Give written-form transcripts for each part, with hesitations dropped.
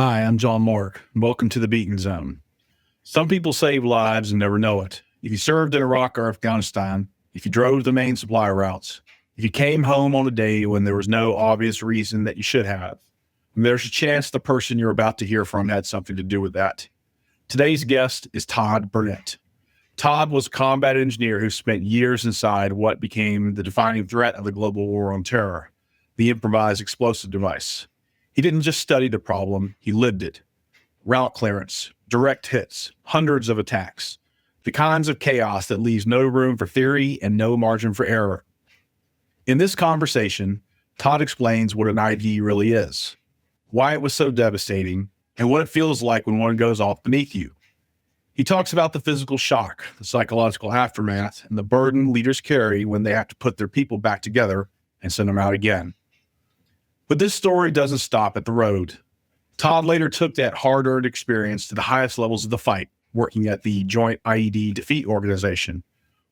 Hi, I'm John Mark. Welcome to the Beacon Zone. Some people save lives and never know it. If you served in Iraq or Afghanistan, if you drove the main supply routes, if you came home on a day when there was no obvious reason that you should have, there's a chance the person you're about to hear from had something to do with that. Today's guest is Todd Burnett. Todd was a combat engineer who spent years inside what became the defining threat of the global war on terror, the improvised explosive device. He didn't just study the problem, he lived it. Route clearance, direct hits, hundreds of attacks, the kinds of chaos that leaves no room for theory and no margin for error. In this conversation, Todd explains what an IED really is, why it was so devastating, and what it feels like when one goes off beneath you. He talks about the physical shock, the psychological aftermath, and the burden leaders carry when they have to put their people back together and send them out again. But this story doesn't stop at the road. Todd later took that hard-earned experience to the highest levels of the fight, working at the Joint IED Defeat Organization,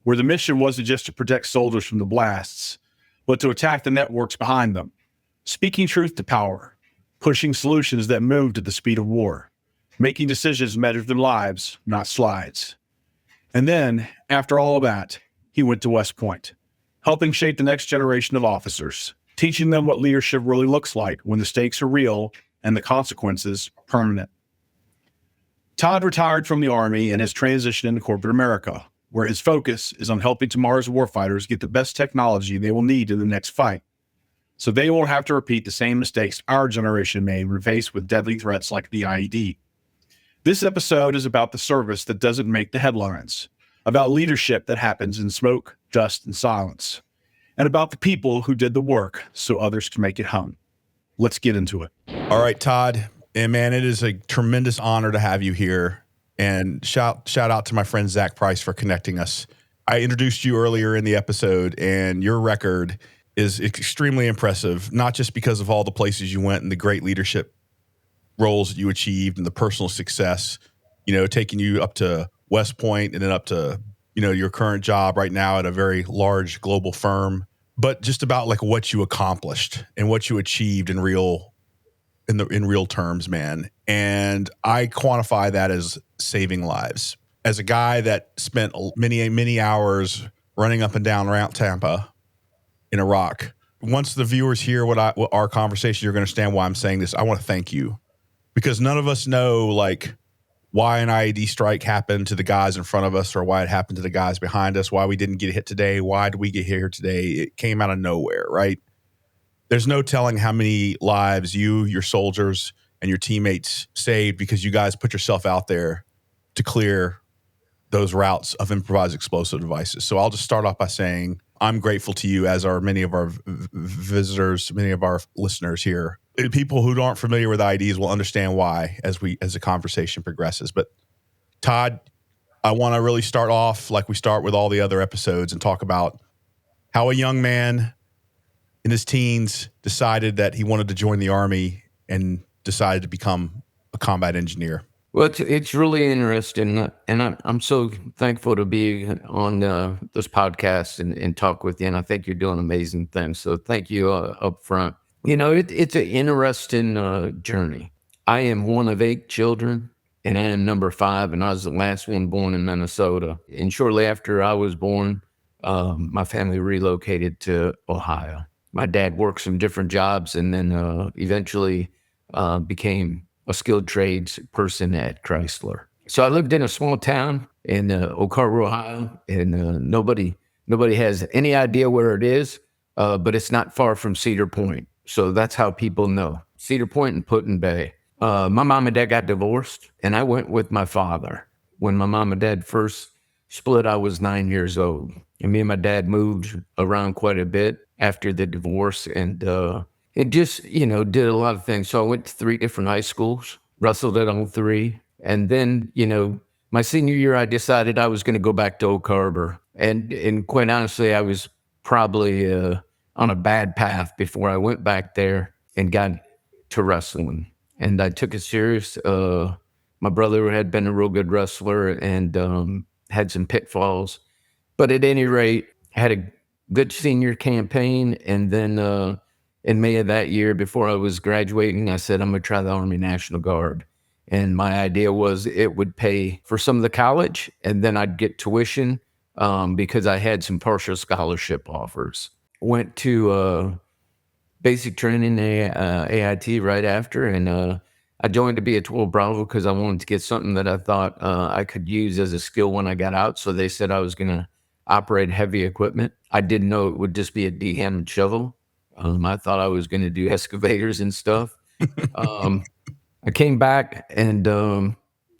where the mission wasn't just to protect soldiers from the blasts, but to attack the networks behind them, speaking truth to power, pushing solutions that moved at the speed of war, making decisions measured in lives, not slides. And then, after all of that, he went to West Point, helping shape the next generation of officers, teaching them what leadership really looks like when the stakes are real and the consequences are permanent. Todd retired from the Army and has transitioned into corporate America, where his focus is on helping tomorrow's warfighters get the best technology they will need in the next fight, so they won't have to repeat the same mistakes our generation made when faced with deadly threats like the IED. This episode is about the service that doesn't make the headlines, about leadership that happens in smoke, dust, and silence, and about the people who did the work so others can make it home. Let's get into it. All right, Todd. And man, it is a tremendous honor to have you here. And shout out to my friend Zach Price for connecting us. I introduced you earlier in the episode, and your record is extremely impressive, not just because of all the places you went and the great leadership roles that you achieved and the personal success, taking you up to West Point and then up to your current job right now at a very large global firm, but just about like what you accomplished and what you achieved in real terms, man. And I quantify that as saving lives. As a guy that spent many hours running up and down around Tampa in Iraq, once the viewers hear what our conversation, you're going to understand why I'm saying this. I want to thank you, because none of us know why an IED strike happened to the guys in front of us or why it happened to the guys behind us, why we didn't get hit today, why did we get here today? It came out of nowhere, right? There's no telling how many lives you, your soldiers, and your teammates saved because you guys put yourself out there to clear those routes of improvised explosive devices. So I'll just start off by saying I'm grateful to you, as are many of our visitors, many of our listeners here. People who aren't familiar with IEDs will understand why as the conversation progresses. But Todd, I want to really start off like we start with all the other episodes and talk about how a young man in his teens decided that he wanted to join the Army and decided to become a combat engineer. Well, it's really interesting, and I'm so thankful to be on this podcast and talk with you, and I think you're doing amazing things, so thank you up front. It's an interesting journey. I am one of 8 children, and I am number 5, and I was the last one born in Minnesota. And shortly after I was born, my family relocated to Ohio. My dad worked some different jobs and then eventually became a skilled trades person at Chrysler. So I lived in a small town in Oak Harbor, Ohio, and nobody has any idea where it is, but it's not far from Cedar Point. So that's how people know. Cedar Point and Put-in-Bay. My mom and dad got divorced, and I went with my father. When my mom and dad first split, I was 9 years old. And me and my dad moved around quite a bit after the divorce, and it just, did a lot of things. So I went to 3 different high schools, wrestled at all 3. And then, my senior year, I decided I was going to go back to Oak Harbor. And quite honestly, I was probably on a bad path before I went back there and got to wrestling. And I took it serious. My brother had been a real good wrestler and had some pitfalls. But at any rate, had a good senior campaign, and then in May of that year, before I was graduating, I said, I'm going to try the Army National Guard. And my idea was it would pay for some of the college, and then I'd get tuition because I had some partial scholarship offers. Went to basic training AIT right after, and I joined to be a 12 Bravo because I wanted to get something that I thought I could use as a skill when I got out. So they said I was going to operate heavy equipment. I didn't know it would just be a D-hand shovel. I thought I was going to do excavators and stuff. I came back and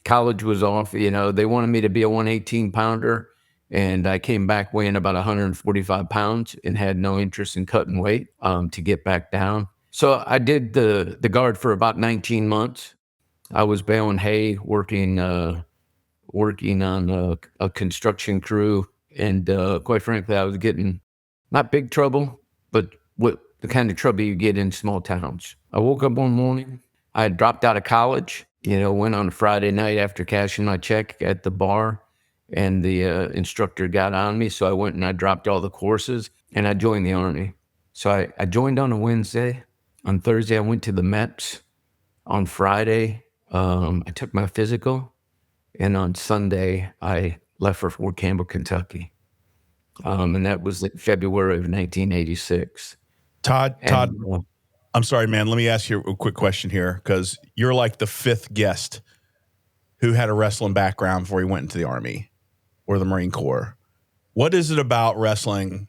college was off. You know, they wanted me to be a 118 pounder. And I came back weighing about 145 pounds and had no interest in cutting weight to get back down. So I did the guard for about 19 months. I was baling hay, working on a construction crew. And quite frankly, I was getting not big trouble, but what the kind of trouble you get in small towns. I woke up one morning. I had dropped out of college, you know, went on a Friday night after cashing my check at the bar, and the instructor got on me. So I went and I dropped all the courses and I joined the Army. So I joined on a Wednesday. On Thursday, I went to the Mets. On Friday, I took my physical. And on Sunday, I left for Fort Campbell, Kentucky. And that was in February of 1986. Todd, And, I'm sorry, man. Let me ask you a quick question here, because you're like the fifth guest who had a wrestling background before he went into the Army or the Marine Corps. What is it about wrestling?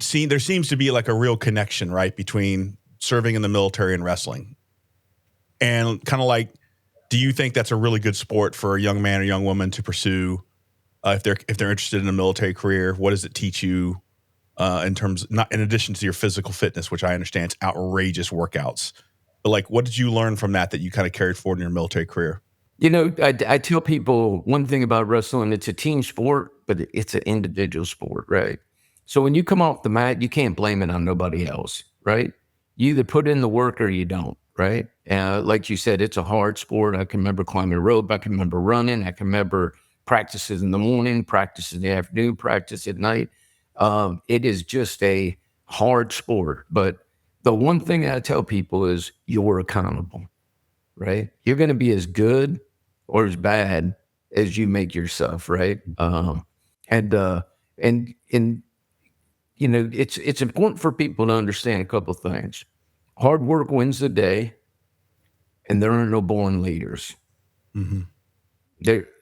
See, there seems to be like a real connection, right, between serving in the military and wrestling. And kind of like, do you think that's a really good sport for a young man or young woman to pursue if they're interested in a military career? What does it teach you in terms, not in addition to your physical fitness, which I understand is outrageous workouts, but like, what did you learn from that you kind of carried forward in your military career? you know, I tell people one thing about wrestling, it's a team sport, but it's an individual sport, right? So when you come off the mat, you can't blame it on nobody else, right? You either put in the work or you don't, right? Like you said, it's a hard sport. I can remember climbing rope. I can remember running. I can remember practices in the morning, practice in the afternoon, practice at night. It is just a hard sport. But the one thing that I tell people is you're accountable, right? You're going to be as good or as bad as you make yourself, right? And you know, it's important for people to understand a couple of things. Hard work wins the day, and there are no born leaders. Mm-hmm.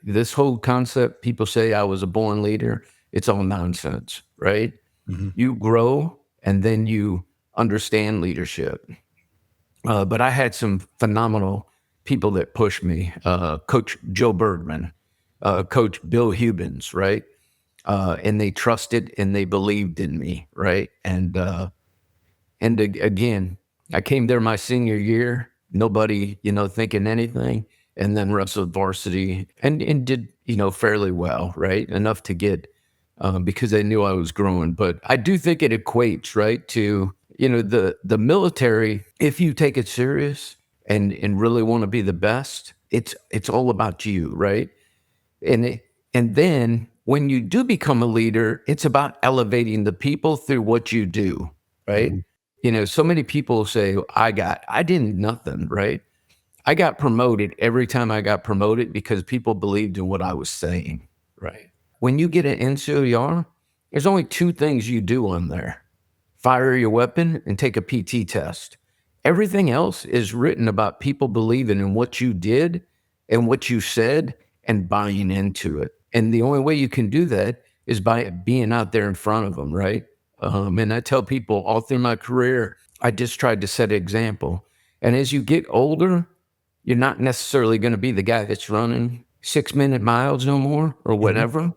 This whole concept, people say I was a born leader, it's all nonsense, right? Mm-hmm. You grow and then you understand leadership. But I had some phenomenal people that pushed me. Coach Joe Bergman, Coach Bill Hubens, right? And they trusted and they believed in me, right? And again, I came there my senior year, nobody, you know, thinking anything, and then wrestled varsity and did, you know, fairly well, right? Enough to get because they knew I was growing. But I do think it equates, right, to, you know, the military. If you take it serious and really want to be the best, it's all about you, right? And then when you do become a leader, it's about elevating the people through what you do, right? Mm-hmm. You know, so many people say, I didn't nothing, right? I got promoted every time I got promoted because people believed in what I was saying, right? When you get an NCOER, there's only two things you do on there: fire your weapon and take a PT test. Everything else is written about people believing in what you did and what you said and buying into it. And the only way you can do that is by being out there in front of them, right? And I tell people all through my career, I just tried to set an example. And as you get older, you're not necessarily going to be the guy that's running 6-minute miles no more or whatever,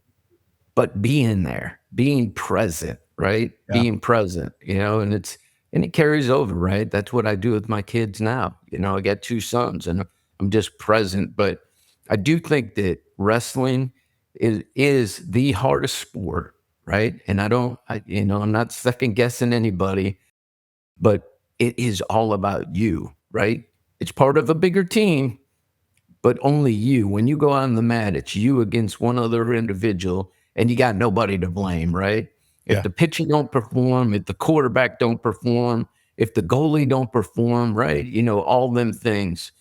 but being there, being present, right? Yeah. Being present, you know, and it carries over, right? That's what I do with my kids now. You know, I got 2 sons and I'm just present. But I do think that wrestling is the hardest sport, right? And I'm not second guessing anybody, but it is all about you, right? It's part of a bigger team, but only you. When you go on the mat, it's you against one other individual, and you got nobody to blame, right? If Yeah. the pitcher don't perform, if the quarterback don't perform, if the goalie don't perform right, all them things,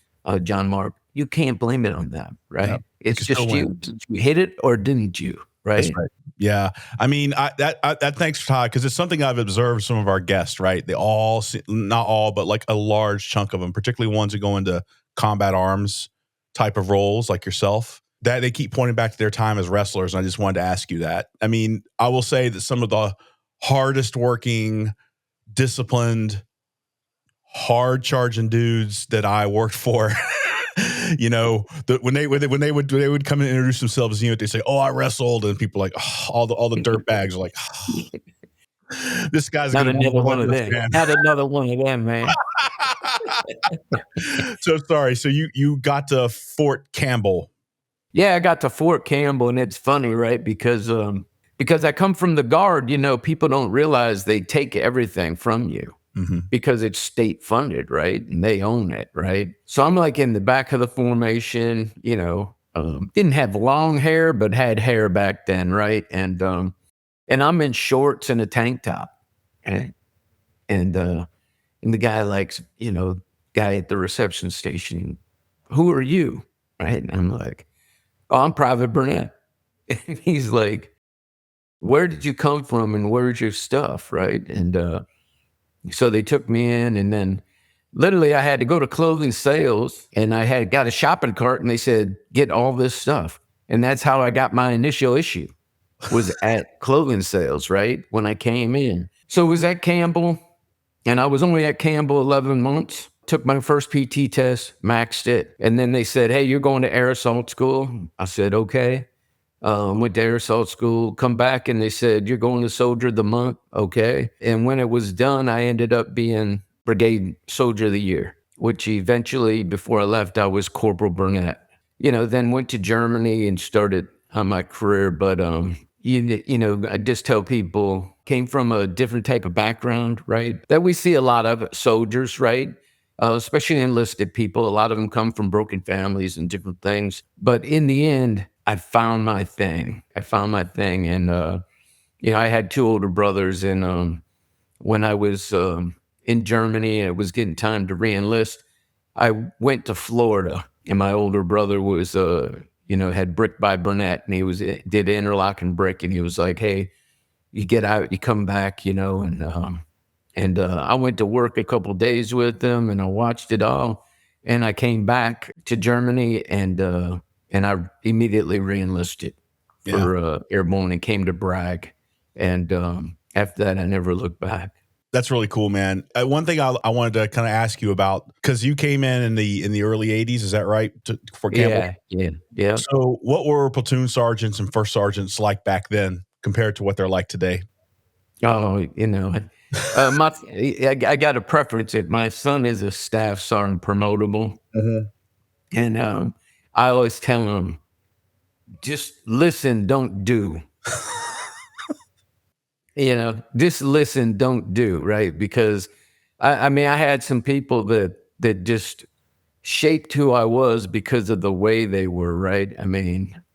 John Mark, you can't blame it on them, right? Yeah. It's can still just win. you. Did you hit it or didn't you? That's Right. right. Yeah. I mean, that thanks, Todd, because it's something I've observed some of our guests, right? They all, not all, but like a large chunk of them, particularly ones who go into combat arms type of roles like yourself, that they keep pointing back to their time as wrestlers. And I just wanted to ask you that. I mean, I will say that some of the hardest working, disciplined, hard charging dudes that I worked for, when they would come and introduce themselves, they say, "Oh, I wrestled," and people are like, oh, all the dirt bags are like, oh, "This guy's Not going to be another one of relentless, them. man." Not another one of them, man. So sorry. So you got to Fort Campbell. Yeah, I got to Fort Campbell, and it's funny, right? Because I come from the Guard, people don't realize they take everything from you because it's state funded, right? And they own it, right? So I'm like in the back of the formation, didn't have long hair, but had hair back then, right? And I'm in shorts and a tank top, right? And the guy guy at the reception station, "Who are you?" Right? And I'm like, "Oh, I'm Private Burnett." And he's like, "Where did you come from and where's your stuff?" Right? And so they took me in, and then literally I had to go to clothing sales, and I had got a shopping cart, and they said, "Get all this stuff." And that's how I got my initial issue, was at clothing sales, right? When I came in. So it was at Campbell, and I was only at Campbell 11 months. Took my first PT test, maxed it. And then they said, "Hey, you're going to air assault school." I said, "Okay." Went to air assault school, come back, and they said, "You're going to Soldier of the Month." Okay. And when it was done, I ended up being Brigade Soldier of the Year, which eventually, before I left, I was Corporal Burnett. Then went to Germany and started on my career. But, I just tell people, came from a different type of background, right? That we see a lot of soldiers, right? Especially enlisted people. A lot of them come from broken families and different things. But in the end, I found my thing. And, I had two older brothers. And when I was in Germany and it was getting time to re-enlist, I went to Florida. And my older brother was, had Brick by Burnett. And he did interlocking brick. And he was like, "Hey, you get out, you come back, And I went to work a couple of days with them, and I watched it all. And I came back to Germany, and I immediately re-enlisted for airborne and came to Bragg. And after that, I never looked back. That's really cool, man. One thing I wanted to kind of ask you about, because you came in the early 80s, is that right? For Campbell? Yeah. So what were platoon sergeants and first sergeants like back then compared to what they're like today? Oh, I got a preference. My son is a staff sergeant promotable. And I always tell him, just listen, don't do. Just listen, don't do, right? Because I had some people that just shaped who I was because of the way they were, right?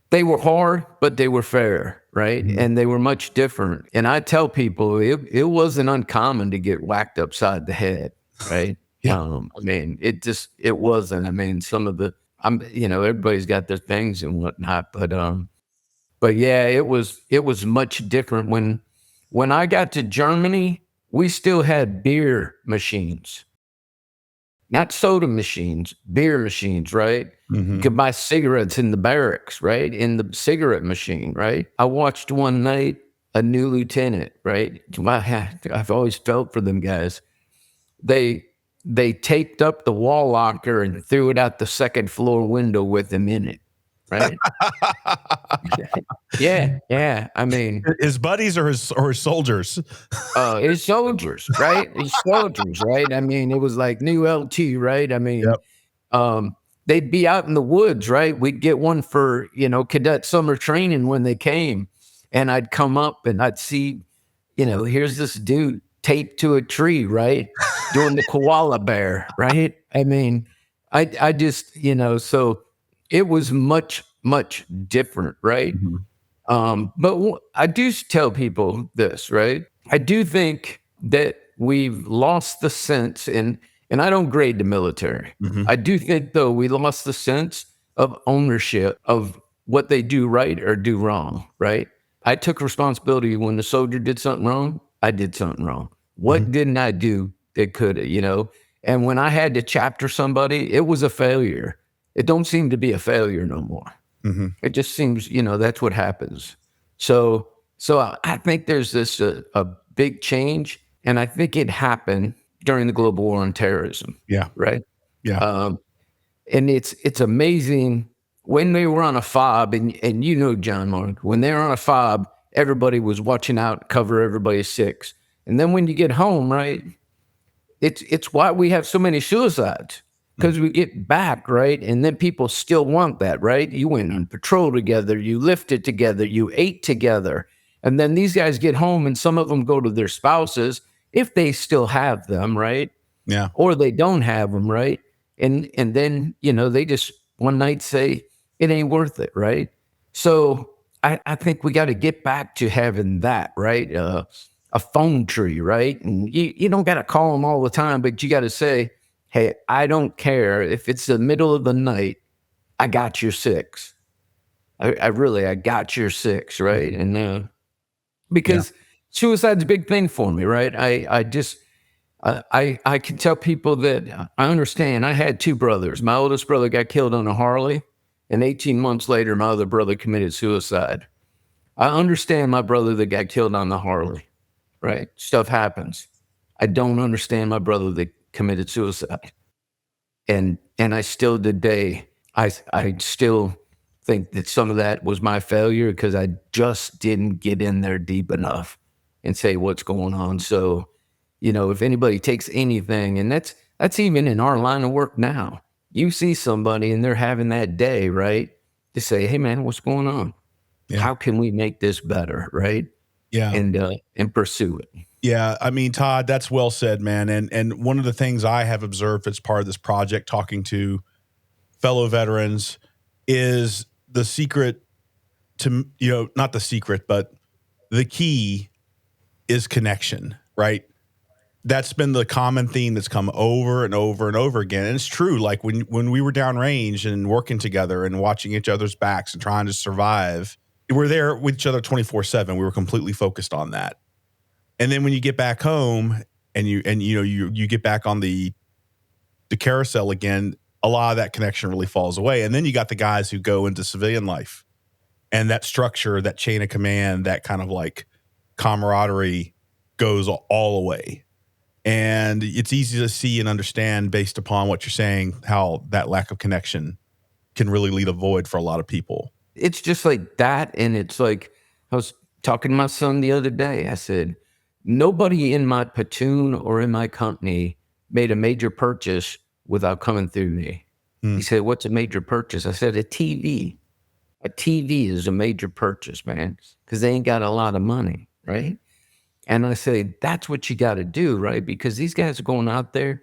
They were hard, but they were fair, right? And they were much different. And I tell people it wasn't uncommon to get whacked upside the head, right? Yeah. It wasn't. Some of the everybody's got their things and whatnot, but yeah, it was much different. When I got to Germany, we still had beer machines. Not soda machines, beer machines, right? You could buy cigarettes in the barracks, right? In the cigarette machine, right? I watched one night a new lieutenant, right? I've always felt for them guys. They taped up the wall locker and threw it out the second floor window with him in it, right? Yeah. His buddies or his soldiers? His soldiers, right? His soldiers, right? It was like new LT, right? Yep. They'd be out in the woods, right? We'd get one for, cadet summer training when they came. And I'd come up and I'd see, here's this dude taped to a tree, right? Doing the koala bear, right? I just, so it was much, much different, right? But I do tell people this, right? I do think that we've lost the sense, and I don't grade the military. Mhm. I do think, though, we lost the sense of ownership of what they do right or do wrong, right? I took responsibility when the soldier did something wrong. I did something wrong. What didn't I do that could, And when I had to chapter somebody, it was a failure. It don't seem to be a failure no more. Mhm. It just seems, that's what happens. So I think there's this a big change, and I think it happened during the global war on terrorism, Yeah. right? Yeah. And it's amazing when they were on a fob, and John Mark, when they were on a fob, everybody was watching out, cover everybody's six. And then when you get home, right, it's why we have so many suicides, because we get back, right? And then people still want that, right? You went on patrol together, you lifted together, you ate together. And then these guys get home, and some of them go to their spouses, if they still have them, right? Yeah. Or they don't have them, right? And then, they just one night say, it ain't worth it, right? So I think we got to get back to having that, right? A phone tree, right? And you don't got to call them all the time, but you got to say, hey, I don't care if it's the middle of the night, I got your six. I got your six, right? And because suicide's a big thing for me, right? I can tell people that I understand. I had two brothers. My oldest brother got killed on a Harley, and 18 months later, my other brother committed suicide. I understand my brother that got killed on the Harley, right? Stuff happens. I don't understand my brother that committed suicide. And I still today, I still think that some of that was my failure because I just didn't get in there deep enough and say what's going on. So, if anybody takes anything, and that's even in our line of work now, you see somebody and they're having that day, right? To say, hey man, what's going on? Yeah. How can we make this better, right? Yeah. And pursue it. Yeah, I mean, Todd, that's well said, man. And one of the things I have observed as part of this project, talking to fellow veterans, is the secret to, not the secret, but the key is connection, right? That's been the common theme that's come over and over and over again. And it's true. Like when we were downrange and working together and watching each other's backs and trying to survive, we're there with each other 24/7. We were completely focused on that. And then when you get back home and you get back on the carousel again, a lot of that connection really falls away. And then you got the guys who go into civilian life, and that structure, that chain of command, that kind of like camaraderie goes all away. And it's easy to see and understand, based upon what you're saying, how that lack of connection can really lead a void for a lot of people. It's just like that. And it's like, I was talking to my son the other day. I said, nobody in my platoon or in my company made a major purchase without coming through me. He said, what's a major purchase? I said, a TV. A TV is a major purchase, man, because they ain't got a lot of money, right? And I say, that's what you got to do, right? Because these guys are going out there,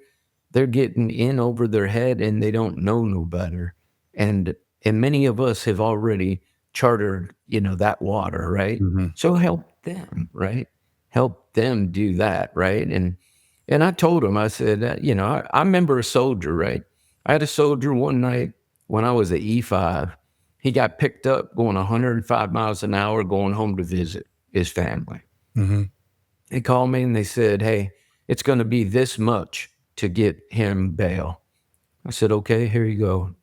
they're getting in over their head, and they don't know no better. And many of us have already chartered, that water, right? So help them, right? Help them do that, right? And I told him, I said, I remember a soldier, right? I had a soldier one night when I was at E5. He got picked up going 105 miles an hour, going home to visit his family. They called me and they said, hey, it's going to be this much to get him bail. I said, okay, here you go.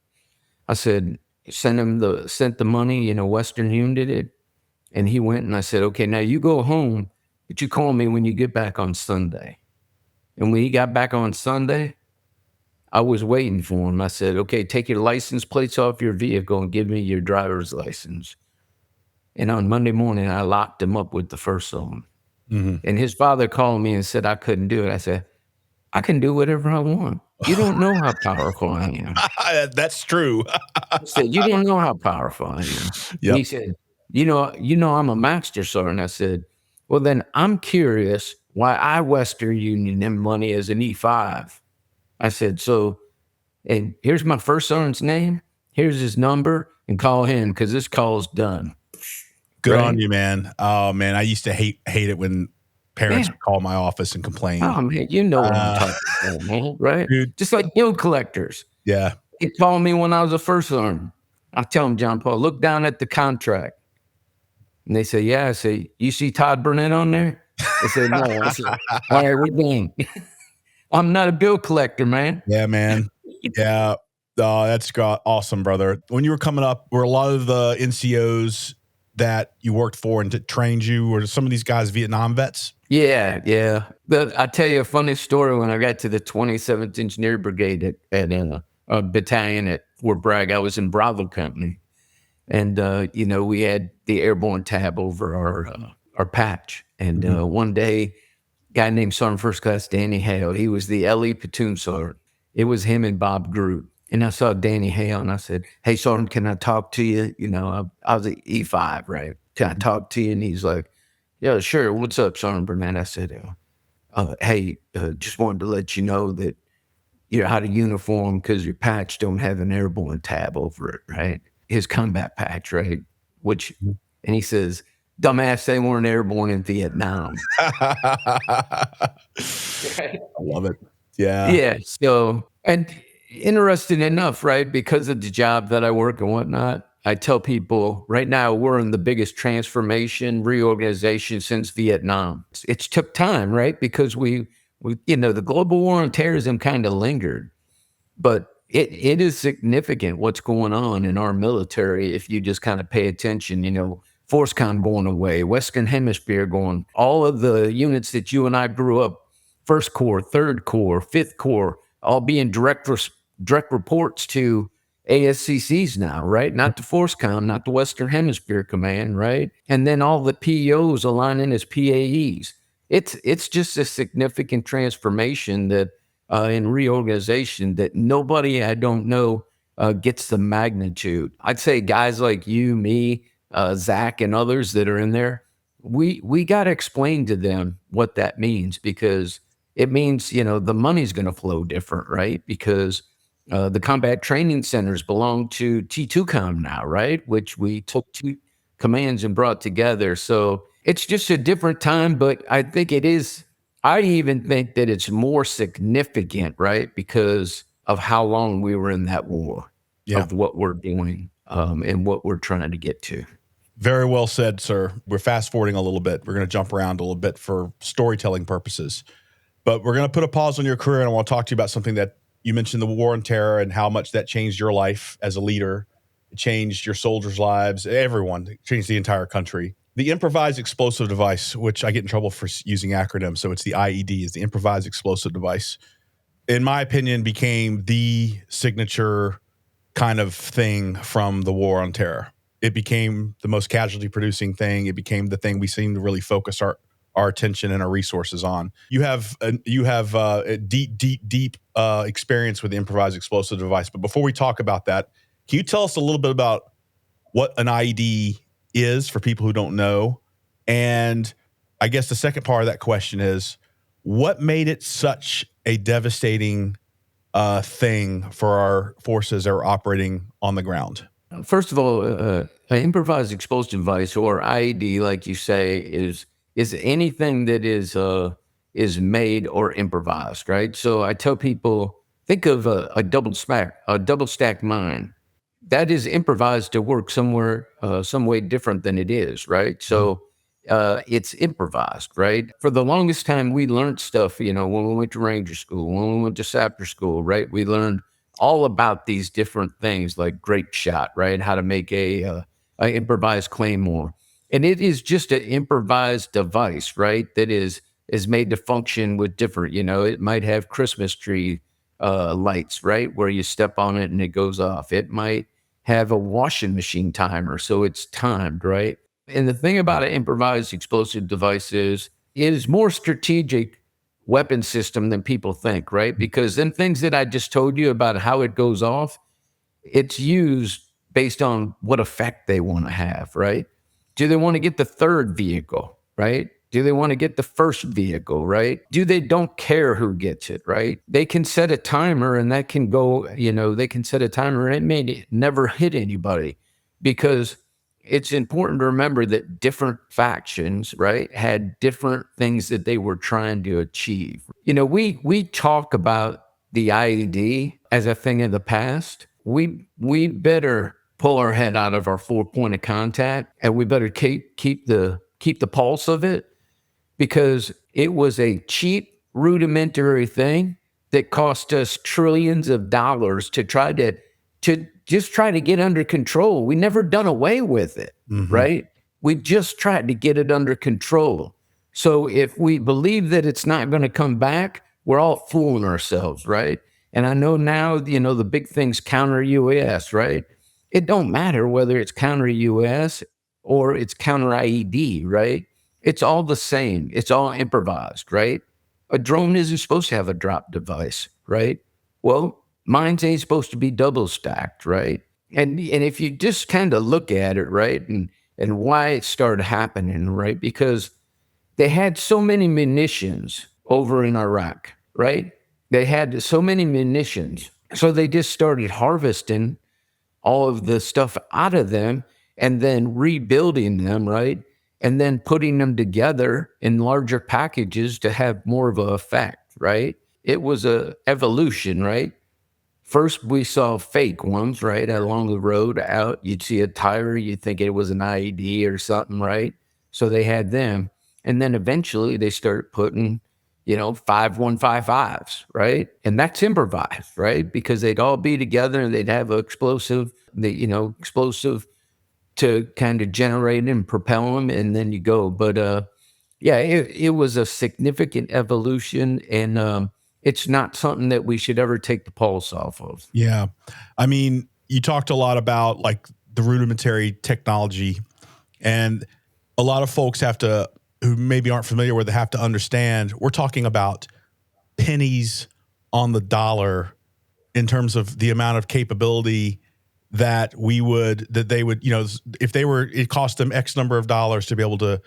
I said, sent the money, Western Union did it. And he went, and I said, okay, now you go home, but you call me when you get back on Sunday. And when he got back on Sunday, I was waiting for him. I said, okay, take your license plates off your vehicle and give me your driver's license. And on Monday morning, I locked him up with the first one. And his father called me and said I couldn't do it. I said, I can do whatever I want. You don't know how powerful I am. That's true. I said, you don't know how powerful I am. Yep. He said, I'm a master sergeant. I said, well, then I'm curious why I Western Union them money as an E5. I said, and here's my first sergeant's name. Here's his number, and call him because this call's done. Good Right? on you, man. Oh man, I used to hate it when parents Yeah. would call my office and complain. Oh, man, you know what I'm Uh, talking about, man, right? dude, Just like bill collectors. yeah. They called me when I was a first sergeant. I tell them, John Paul, look down at the contract. And they say, yeah. I say, you see Todd Burnett on there? They said, no. I said, all right, we're done. I'm not a bill collector, man. Yeah, man. Yeah. Oh, that's awesome, brother. When you were coming up, were a lot of the NCOs that you worked for and trained you, or some of these guys Vietnam vets? Yeah, yeah. I tell you a funny story. When I got to the 27th Engineer Brigade at a battalion at Fort Bragg, I was in Bravo Company. And, we had the airborne tab over our patch. And one day, a guy named Sergeant First Class Danny Hale, he was the LE platoon sergeant. It was him and Bob Groot. And I saw Danny Hale and I said, hey, Sergeant, can I talk to you? I was at E5, right? Can I talk to you? And he's like, yeah, sure. What's up, Sergeant Burnett? I said, hey, just wanted to let you know that you're out of uniform because your patch don't have an airborne tab over it, right? His combat patch, right? And he says, dumbass, they weren't airborne in Vietnam. I love it. Yeah. Yeah. So, and interesting enough, right? Because of the job that I work and whatnot, I tell people right now we're in the biggest transformation, reorganization since Vietnam. It's took time, right? Because we the global war on terrorism kind of lingered, but it is significant what's going on in our military if you just kind of pay attention. ForceCon going away, Western Hemisphere going, all of the units that you and I grew up, First Corps, Third Corps, Fifth Corps, all being direct reports to ASCCs now, right? Not the ForceCom, not the Western Hemisphere Command, right? And then all the POs aligning as PAEs. It's just a significant transformation that in reorganization that nobody I don't know gets the magnitude. I'd say guys like you, me, Zach, and others that are in there, we got to explain to them what that means, because it means the money's going to flow different, right? Because the combat training centers belong to T2Com now, right? Which we took two commands and brought together. So it's just a different time, but I think it is. I even think that it's more significant, right? Because of how long we were in that war, of what we're doing and what we're trying to get to. Very well said, sir. We're fast forwarding a little bit. We're going to jump around a little bit for storytelling purposes, but we're going to put a pause on your career. And I want to talk to you about something that you mentioned, the war on terror, and how much that changed your life as a leader. It changed your soldiers' lives, everyone. It changed the entire country. The improvised explosive device, which I get in trouble for using acronyms, so it's the IED, is the improvised explosive device, in my opinion, became the signature kind of thing from the war on terror. It became the most casualty-producing thing. It became the thing we seem to really focus our attention and our resources on. You have a deep experience with the improvised explosive device. But before we talk about that, can you tell us a little bit about what an IED is for people who don't know? And I guess the second part of that question is, what made it such a devastating thing for our forces that are operating on the ground? First of all, an improvised explosive device, or IED, like you say, is anything that is made or improvised, right? So I tell people, think of a double stack mine. That is improvised to work somewhere, some way different than it is, right? So it's improvised, right? For the longest time, we learned stuff, when we went to Ranger School, when we went to Sapper School, right? We learned all about these different things like grape shot, right? How to make a improvised claymore. And it is just an improvised device, right? That is made to function with different, it might have Christmas tree lights, right? Where you step on it and it goes off. It might have a washing machine timer, so it's timed, right? And the thing about an improvised explosive device is it is more strategic weapon system than people think, right? Because them things that I just told you about how it goes off, it's used based on what effect they want to have, right? Do they want to get the third vehicle, right? Do they want to get the first vehicle, right? They don't care who gets it, right? They can set a timer and that can go, they can set a timer and it may never hit anybody because it's important to remember that different factions, right, had different things that they were trying to achieve. We talk about the IED as a thing of the past. We better pull our head out of our 4 point of contact, and we better keep the pulse of it, because it was a cheap, rudimentary thing that cost us trillions of dollars to try to get under control. We never done away with it, right? We just tried to get it under control. So if we believe that it's not going to come back, we're all fooling ourselves, right? And I know now, the big thing's counter US, right? It don't matter whether it's counter US or it's counter IED, right? It's all the same. It's all improvised, right? A drone isn't supposed to have a drop device, right? Well, mine ain't supposed to be double stacked, right? And if you just kind of look at it, right, and why it started happening, right? Because they had so many munitions over in Iraq, right? They had so many munitions. So they just started harvesting all of the stuff out of them and then rebuilding them, right? And then putting them together in larger packages to have more of an effect, right? It was a evolution, right? First, we saw fake ones, right? Along the road out, you'd see a tire, you'd think it was an IED or something, right? So they had them. And then eventually they started putting, 5155s, right? And that's improvised, right? Because they'd all be together and they'd have explosive to kind of generate and propel them, and then you go. But it was a significant evolution, and it's not something that we should ever take the pulse off of. Yeah. I mean, you talked a lot about like the rudimentary technology, and a lot of folks who maybe aren't familiar with it, have to understand we're talking about pennies on the dollar in terms of the amount of capability that they would, if it cost them X number of dollars to be able to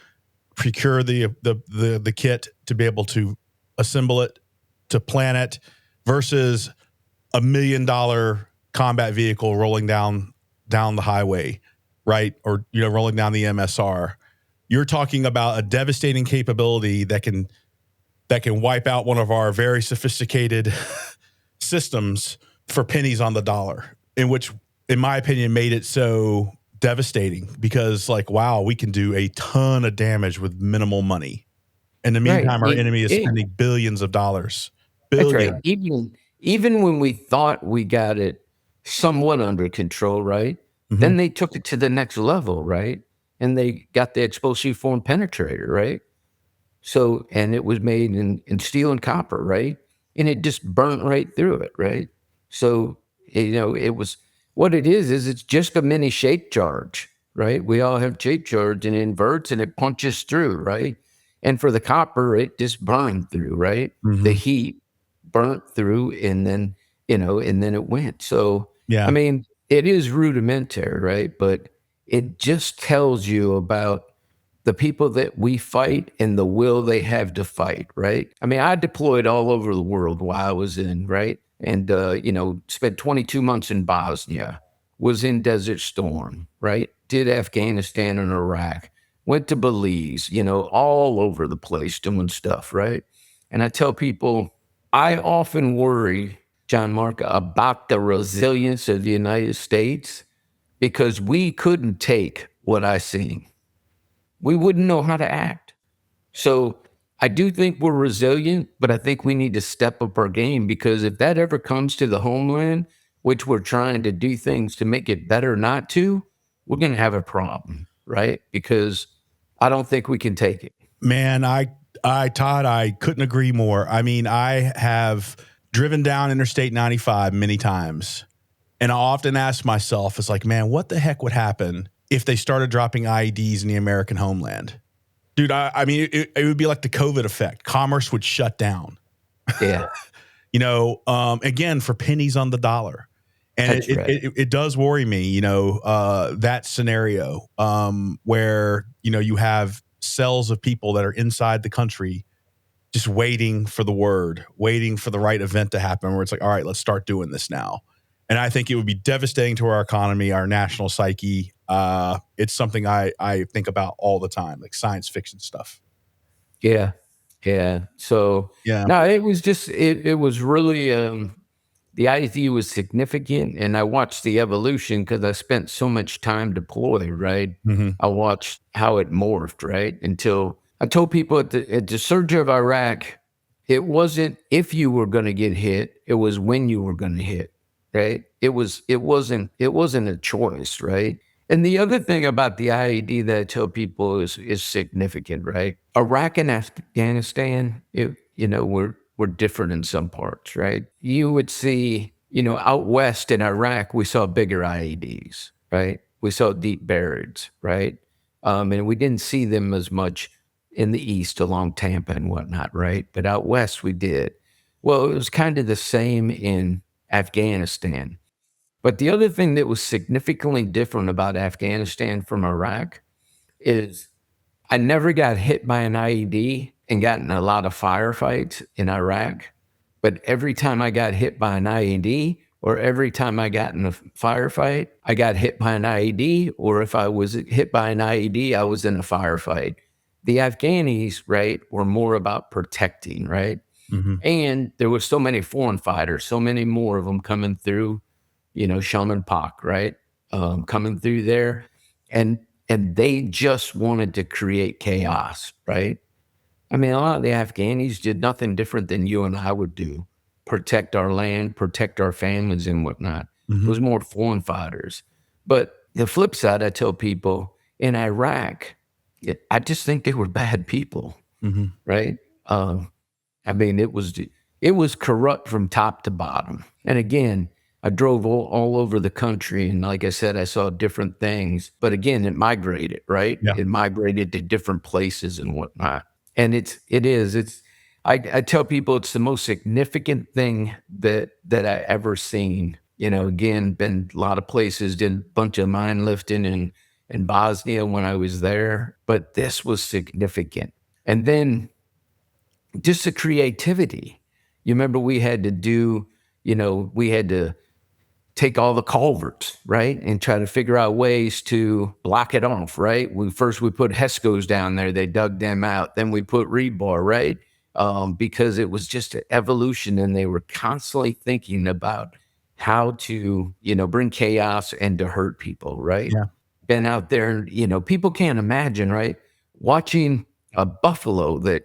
procure the kit, to be able to assemble it, to plan it, versus $1 million combat vehicle rolling down the highway, right? Or, rolling down the MSR. You're talking about a devastating capability that can wipe out one of our very sophisticated systems for pennies on the dollar, which, in my opinion, made it so devastating, because wow, we can do a ton of damage with minimal money. In the meantime, our enemy is spending billions of dollars. Billions. That's right. Even when we thought we got it somewhat under control, right? Mm-hmm. Then they took it to the next level, right? And they got the explosive form penetrator, right? So, and it was made in steel and copper, right? And it just burnt right through it, right? So, it was, what it is it's just a mini shape charge, right? We all have shape charge, and it inverts and it punches through, right? And for the copper, it just burned through, right? Mm-hmm. The heat burnt through, and then, and then it went. So, yeah. I mean, it is rudimentary, right? But it just tells you about the people that we fight and the will they have to fight, right? I mean, I deployed all over the world while I was in, right? And, spent 22 months in Bosnia, was in Desert Storm, right? Did Afghanistan and Iraq, went to Belize, all over the place doing stuff, right? And I tell people, I often worry, John Mark, about the resilience of the United States, because we couldn't take what I seen. We wouldn't know how to act. So I do think we're resilient, but I think we need to step up our game, because if that ever comes to the homeland, which we're trying to do things to make it better not to, we're going to have a problem, right? Because I don't think we can take it. Man, Todd, I couldn't agree more. I mean, I have driven down Interstate 95 many times, and I often ask myself, it's like, man, what the heck would happen if they started dropping IEDs in the American homeland? Dude, I mean, it would be like the COVID effect. Commerce would shut down. Yeah. Again, for pennies on the dollar. And it does worry me, that scenario where, you have cells of people that are inside the country just waiting for the word, waiting for the right event to happen, where it's like, all right, let's start doing this now. And I think it would be devastating to our economy, our national psyche. It's something I think about all the time, like science fiction stuff. Yeah. Yeah. So Yeah. no, it was just it was really the IED was significant, and I watched the evolution because I spent so much time deployed, right? Mm-hmm. I watched how it morphed, right? Until I told people at the surge of Iraq, it wasn't if you were going to get hit, it was when you were going to hit, right? It wasn't a choice, right? And the other thing about the IED that I tell people is significant, right? Iraq and Afghanistan, we're different in some parts, right? You would see, out west in Iraq, we saw bigger IEDs, right? We saw deep burieds, right? And we didn't see them as much in the east along Tampa and whatnot, right? But out west, we did. Well, it was kind of the same in Afghanistan. But the other thing that was significantly different about Afghanistan from Iraq is I never got hit by an IED and got in a lot of firefights in Iraq. But every time I got hit by an IED or every time I got in a firefight, I got hit by an IED, or if I was hit by an IED, I was in a firefight. The Afghanis, right, were more about protecting, right? Mm-hmm. And there were so many foreign fighters, so many more of them coming through, Shaman Pak, right? Coming through there. And they just wanted to create chaos, right? I mean, a lot of the Afghanis did nothing different than you and I would do. Protect our land, protect our families and whatnot. It Mm-hmm. was more foreign fighters. But the flip side, I tell people in Iraq, I just think they were bad people, Mm-hmm. right? I mean, it was corrupt from top to bottom. And again, I drove all over the country, and like I said, I saw different things. But again, it migrated, right? Yeah. It migrated to different places and whatnot. And it's. I tell people it's the most significant thing that I ever seen. Again, been a lot of places, did a bunch of mine lifting in Bosnia when I was there, but this was significant. And then just the creativity. You remember we had to take all the culverts, right? And try to figure out ways to block it off, right? We put HESCOs down there, they dug them out. Then we put rebar, right? Because it was just an evolution and they were constantly thinking about how to, bring chaos and to hurt people, right? Yeah. Been out there, people can't imagine, right? Watching a buffalo that,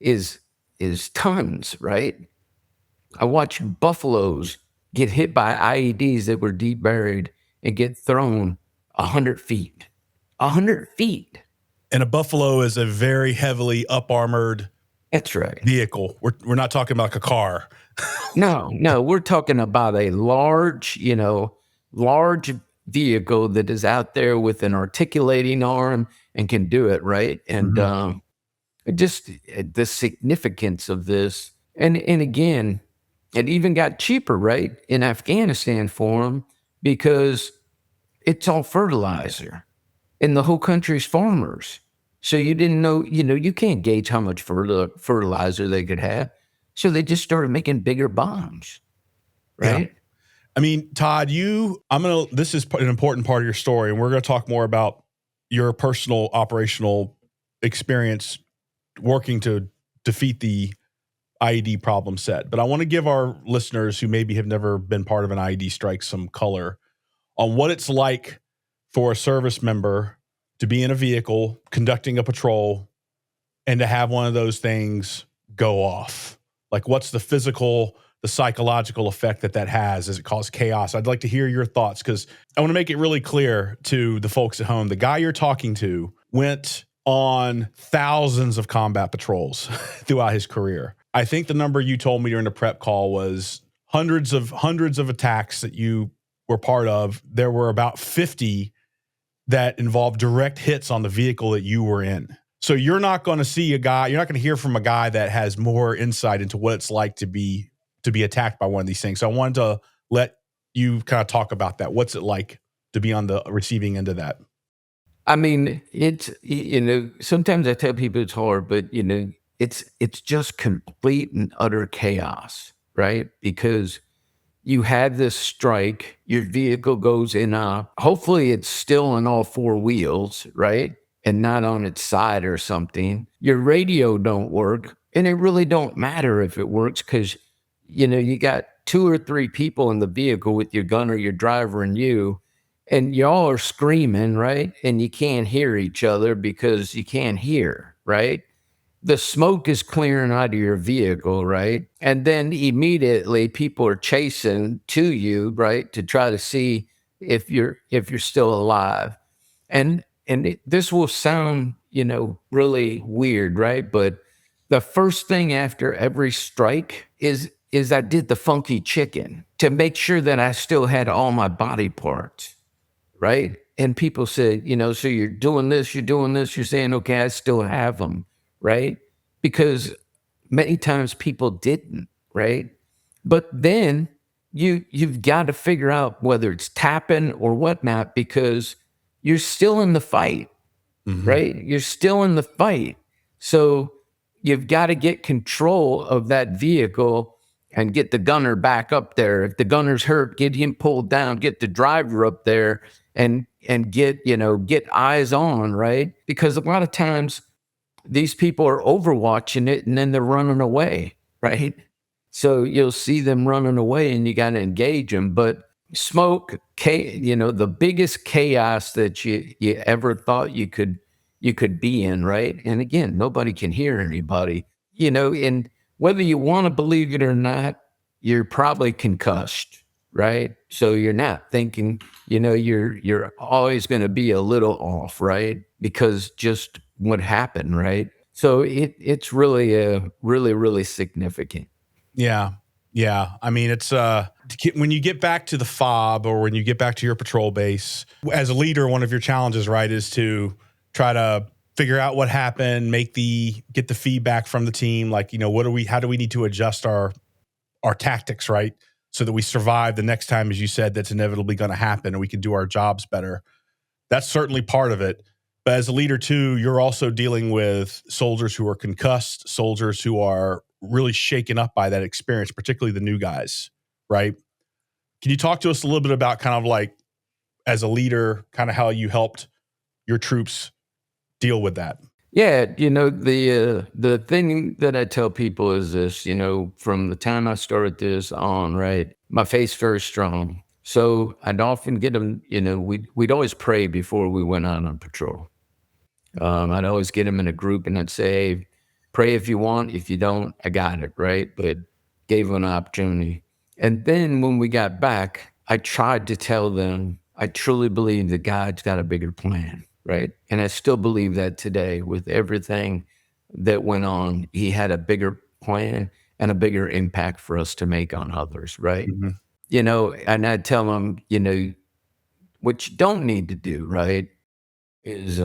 is tons, right? I watched buffaloes get hit by IEDs that were deep buried and get thrown 100 feet. 100 feet. And a buffalo is a very heavily up armored That's right. vehicle. We're not talking about like a car. No, we're talking about a large vehicle that is out there with an articulating arm and can do it, right? And just the significance of this. And again, it even got cheaper, right, in Afghanistan for them because it's all fertilizer and the whole country's farmers. So you didn't know, you can't gauge how much fertilizer they could have. So they just started making bigger bombs, right? Yeah. I mean, Todd, this is an important part of your story, and we're going to talk more about your personal operational experience working to defeat the IED problem set. But I want to give our listeners who maybe have never been part of an IED strike some color on what it's like for a service member to be in a vehicle conducting a patrol and to have one of those things go off. Like, what's the physical, the psychological effect that has? Does it cause chaos? I'd like to hear your thoughts because I want to make it really clear to the folks at home. The guy you're talking to went on thousands of combat patrols throughout his career. I think the number you told me during the prep call was hundreds of attacks that you were part of. There were about 50 that involved direct hits on the vehicle that you were in. So you're not going to hear from a guy that has more insight into what it's like to be attacked by one of these things. So I wanted to let you kind of talk about that. What's it like to be on the receiving end of that? I mean, it's, sometimes I tell people it's hard, but, it's just complete and utter chaos, right? Because you had this strike, your vehicle goes in, hopefully it's still on all four wheels, right? And not on its side or something. Your radio don't work, and it really don't matter if it works because, you got 2 or 3 people in the vehicle with your gunner, your driver, and you, and y'all are screaming, right? And you can't hear each other because you can't hear, right? The smoke is clearing out of your vehicle, right? And then immediately people are chasing to you, right, to try to see if you're still alive. And this will sound, really weird, right? But the first thing after every strike is I did the funky chicken to make sure that I still had all my body parts, right? And people said, so you're doing this, you're saying, okay, I still have them, right? Because many times people didn't, right? But then you've got to figure out whether it's tapping or whatnot because you're still in the fight, right? You're still in the fight. So you've got to get control of that vehicle and get the gunner back up there. If the gunner's hurt, get him pulled down, get the driver up there and get eyes on, right? Because a lot of times these people are overwatching it and then they're running away, right? So you'll see them running away and you got to engage them. But smoke, the biggest chaos that you ever thought you could be in, right? And again, nobody can hear anybody, and whether you want to believe it or not, you're probably concussed, right? So you're not thinking, you're always going to be a little off, right? Because just what happened, right? So it's really really, really significant. Yeah. Yeah. I mean, it's when you get back to the fob or when you get back to your patrol base, as a leader, one of your challenges, right, is to try to figure out what happened, get the feedback from the team. Like, how do we need to adjust our tactics, right? So that we survive the next time, as you said, that's inevitably going to happen and we can do our jobs better. That's certainly part of it. But as a leader too, you're also dealing with soldiers who are concussed, soldiers who are really shaken up by that experience, particularly the new guys, right? Can you talk to us a little bit about kind of like, as a leader, kind of how you helped your troops deal with that? Yeah, the thing that I tell people is this, from the time I started this on, right, my faith's very strong. So I'd often get them, we'd always pray before we went out on patrol. I'd always get them in a group and I'd say, hey, pray if you want. If you don't, I got it, right? But gave them an opportunity. And then when we got back, I tried to tell them, I truly believe that God's got a bigger plan, right? And I still believe that today with everything that went on, he had a bigger plan and a bigger impact for us to make on others, right? And I'd tell them, what you don't need to do, right, is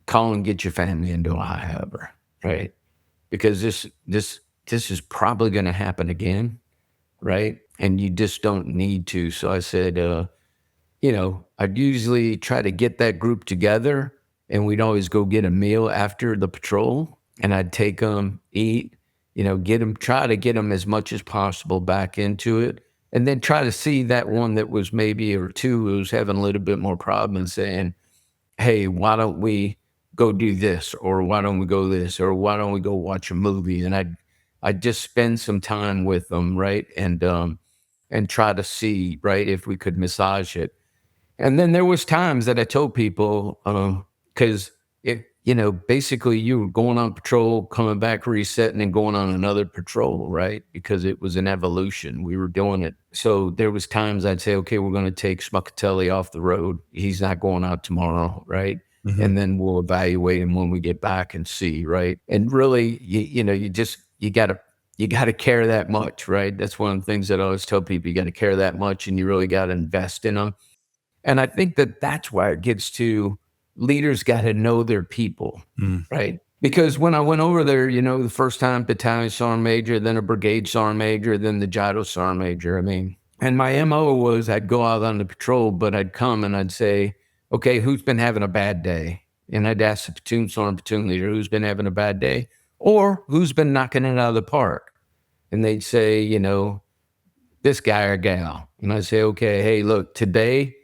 call and get your family into a high hover, right? Because this is probably going to happen again, right? And you just don't need to. So I said, I'd usually try to get that group together and we'd always go get a meal after the patrol and I'd take them, eat, try to get them as much as possible back into it. And then try to see that one that was maybe, or two, who was having a little bit more problem and saying, hey, why don't we go do this? Or why don't we go this? Or why don't we go watch a movie? And I'd just spend some time with them, right? And try to see, right, if we could massage it. And then there was times that I told people, because basically you were going on patrol, coming back, resetting, and going on another patrol, right? Because it was an evolution. We were doing it. So there was times I'd say, okay, we're going to take Smuckatelli off the road. He's not going out tomorrow, right? And then we'll evaluate him when we get back and see, right? And really, you got to care that much, right? That's one of the things that I always tell people. You got to care that much, and you really got to invest in them. And I think that that's why it gets to leaders got to know their people, right? Because when I went over there, the first time battalion sergeant major, then a brigade sergeant major, then the gyro sergeant major. And my MO was I'd go out on the patrol, but I'd come and I'd say, okay, who's been having a bad day? And I'd ask the platoon sergeant, platoon leader, who's been having a bad day? Or who's been knocking it out of the park? And they'd say, this guy or gal. And I say, okay, hey, look, today,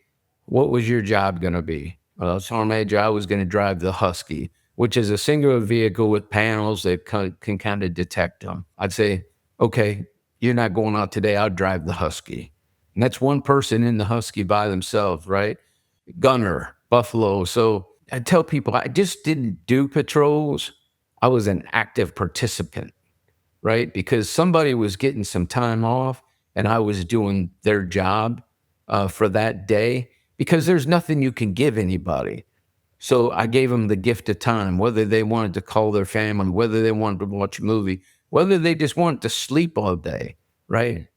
what was your job going to be? Well, Sergeant Major, I was going to drive the Husky, which is a singular vehicle with panels that can kind of detect them. I'd say, okay, you're not going out today. I'll drive the Husky. And that's one person in the Husky by themselves, right? Gunner, Buffalo. So I tell people I just didn't do patrols. I was an active participant, right? Because somebody was getting some time off and I was doing their job for that day, because there's nothing you can give anybody. So I gave them the gift of time, whether they wanted to call their family, whether they wanted to watch a movie, whether they just wanted to sleep all day, right?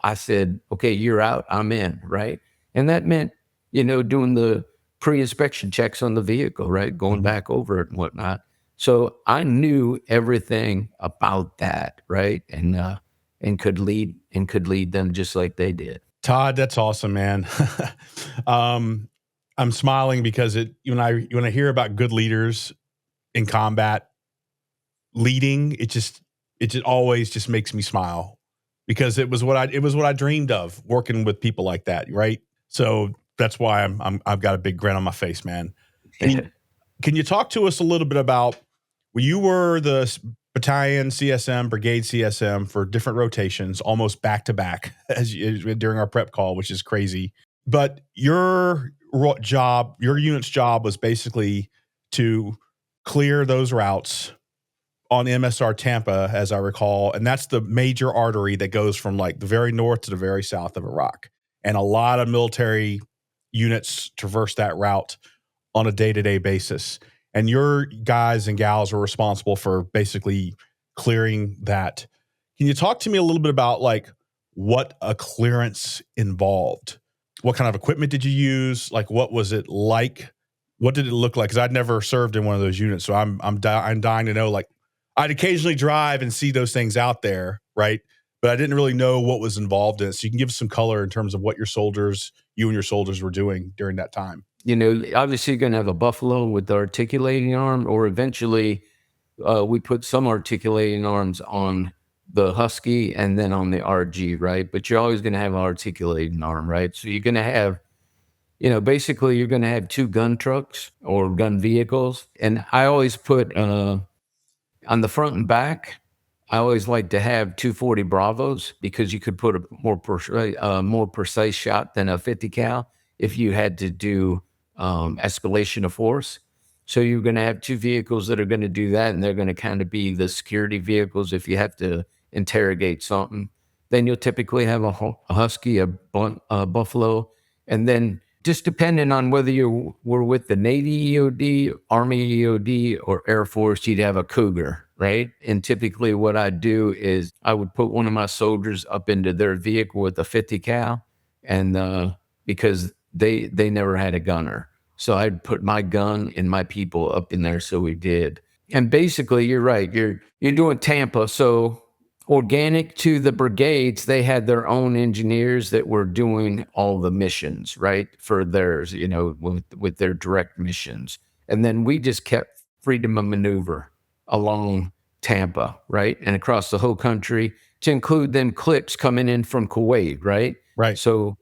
I said, okay, you're out, I'm in, right? And that meant, doing the pre-inspection checks on the vehicle, right? Going back over it and whatnot. So I knew everything about that, right? And could lead them just like they did. Todd, that's awesome, man. I'm smiling because when I hear about good leaders in combat leading, it just always just makes me smile, because it was what I dreamed of, working with people like that, right? So that's why I've got a big grin on my face, man. Can you talk to us a little bit about, when you were the battalion CSM, brigade CSM for different rotations, almost back to back, during our prep call, which is crazy. But your unit's job was basically to clear those routes on MSR Tampa, as I recall. And that's the major artery that goes from like the very north to the very south of Iraq. And a lot of military units traverse that route on a day-to-day basis. And your guys and gals are responsible for basically clearing that. Can you talk to me a little bit about like what a clearance involved? What kind of equipment did you use? Like, what was it like? What did it look like? Because I'd never served in one of those units, so I'm dying to know. Like, I'd occasionally drive and see those things out there, right? But I didn't really know what was involved in it. So you can give us some color in terms of what you and your soldiers were doing during that time. Obviously you're going to have a Buffalo with the articulating arm, or eventually we put some articulating arms on the Husky and then on the RG, right? But you're always going to have an articulating arm, right? So you're going to have, basically you're going to have two gun trucks or gun vehicles. And I always put on the front and back, I always like to have 240 Bravos, because you could put a more precise shot than a 50 cal if you had to do escalation of force. So you're going to have two vehicles that are going to do that, and they're going to kind of be the security vehicles if you have to interrogate something. Then you'll typically have a Husky, a Buffalo, and then just depending on whether you were with the Navy EOD, Army EOD, or Air Force, you'd have a Cougar, right? And typically what I'd do is I would put one of my soldiers up into their vehicle with a 50 cal, and because they never had a gunner. So I'd put my gun and my people up in there, so we did. And basically, you're right. You're doing Tampa. So organic to the brigades, they had their own engineers that were doing all the missions, right? For theirs, with their direct missions. And then we just kept freedom of maneuver along Tampa, right? And across the whole country, to include them clips coming in from Kuwait, right? Right. So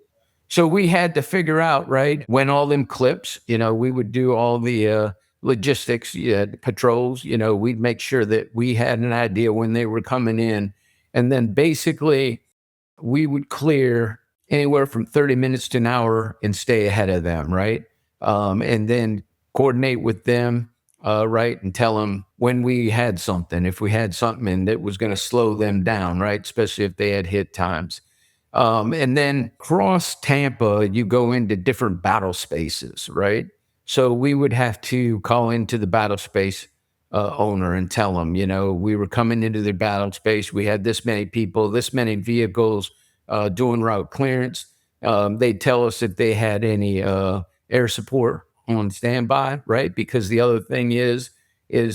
we had to figure out, right, when all them clips, we would do all the logistics, patrols, we'd make sure that we had an idea when they were coming in. And then basically we would clear anywhere from 30 minutes to an hour and stay ahead of them, right? And then coordinate with them, right, and tell them when we had something, if we had something that was going to slow them down, right, especially if they had hit times. And then cross Tampa, you go into different battle spaces, right? So we would have to call into the battle space owner and tell them, we were coming into the battle space. We had this many people, this many vehicles doing route clearance. They'd tell us if they had any air support on standby, right? Because the other thing is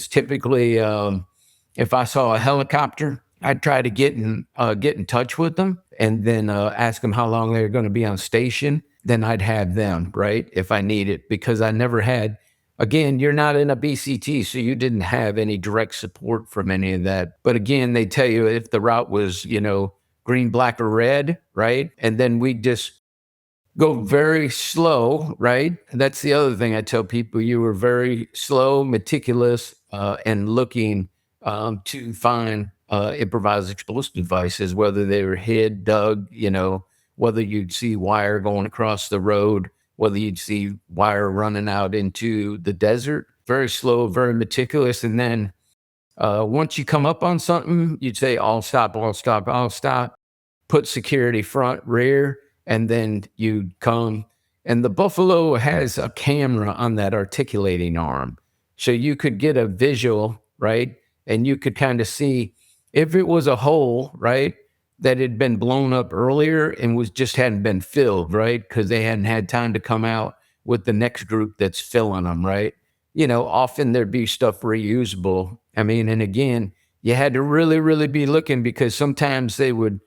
typically if I saw a helicopter, I'd try to get in touch with them and then ask them how long they're going to be on station. Then I'd have them, right, if I need it, because I never had. Again, you're not in a BCT, so you didn't have any direct support from any of that. But again, they tell you if the route was, green, black, or red, right? And then we just go very slow, right? That's the other thing I tell people. You were very slow, meticulous, and looking to find improvised explosive devices, whether they were hid, dug, whether you'd see wire going across the road, whether you'd see wire running out into the desert. Very slow, very meticulous. And then once you come up on something, you'd say, "All stop, all stop, all stop." Put security front, rear, and then you come. And the Buffalo has a camera on that articulating arm. So you could get a visual, right? And you could kind of see if it was a hole, right? That had been blown up earlier and was just hadn't been filled, right? Because they hadn't had time to come out with the next group that's filling them, right? Often there'd be stuff reusable. I mean, and again, you had to really, really be looking because sometimes they would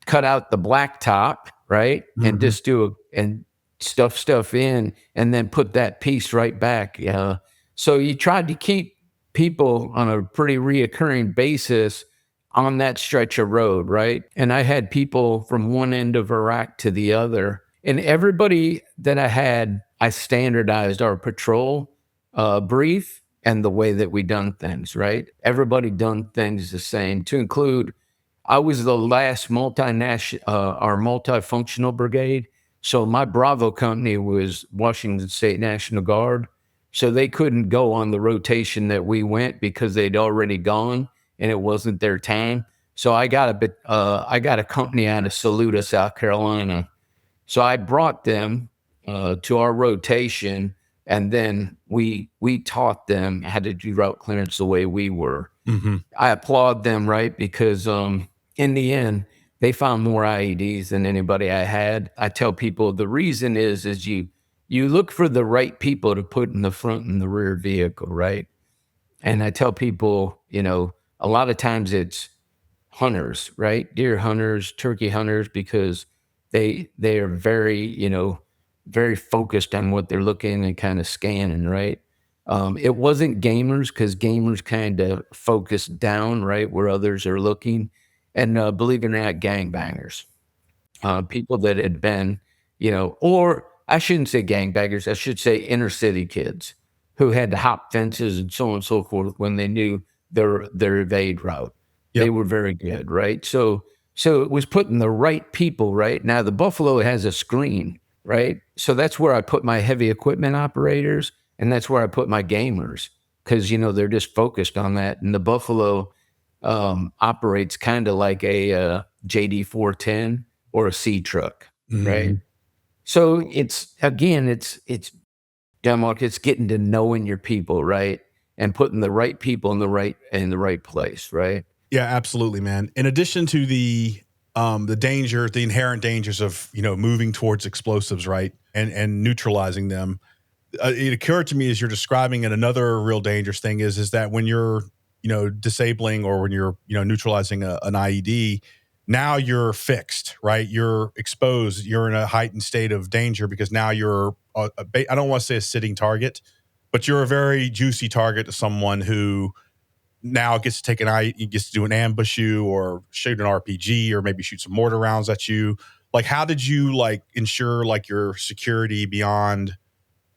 cut out the black top, right? And just and stuff in and then put that piece right back. So you tried to keep people on a pretty reoccurring basis on that stretch of road, right? And I had people from one end of Iraq to the other. And everybody that I had, I standardized our patrol brief and the way that we done things, right? Everybody done things the same, to include I was the last multifunctional brigade. So my Bravo company was Washington State National Guard. So they couldn't go on the rotation that we went because they'd already gone and it wasn't their time. So I got a company out of Saluda, South Carolina. So I brought them to our rotation, and then we taught them how to do route clearance the way we were. I applaud them, right? Because in the end, they found more IEDs than anybody I had. I tell people the reason is you look for the right people to put in the front and the rear vehicle, right? And I tell people, a lot of times it's hunters, right? Deer hunters, turkey hunters, because they are very, very focused on what they're looking and kind of scanning, right? It wasn't gamers because gamers kind of focus down, right, where others are looking. And believe it or not, gangbangers, people that had been, or I shouldn't say gangbangers, I should say inner city kids who had to hop fences and so on and so forth when they knew their evade route. Yep. They were very good, right? So it was putting the right people, right? Now the Buffalo has a screen, right? So that's where I put my heavy equipment operators, and that's where I put my gamers because they're just focused on that. And the Buffalo operates kind of like a JD 410 or a C truck, right? So it's Denmark. It's getting to knowing your people, right, and putting the right people in the right place, right? Yeah, absolutely, man. In addition to the danger, the inherent dangers of moving towards explosives, right, and neutralizing them, it occurred to me as you're describing it, another real dangerous thing is that when you're disabling or when you're neutralizing an IED, now you're fixed, right? You're exposed. You're in a heightened state of danger because now you're I don't want to say a sitting target, but you're a very juicy target to someone who now gets to take gets to do an ambush you or shoot an RPG or maybe shoot some mortar rounds at you. Like, how did you ensure your security beyond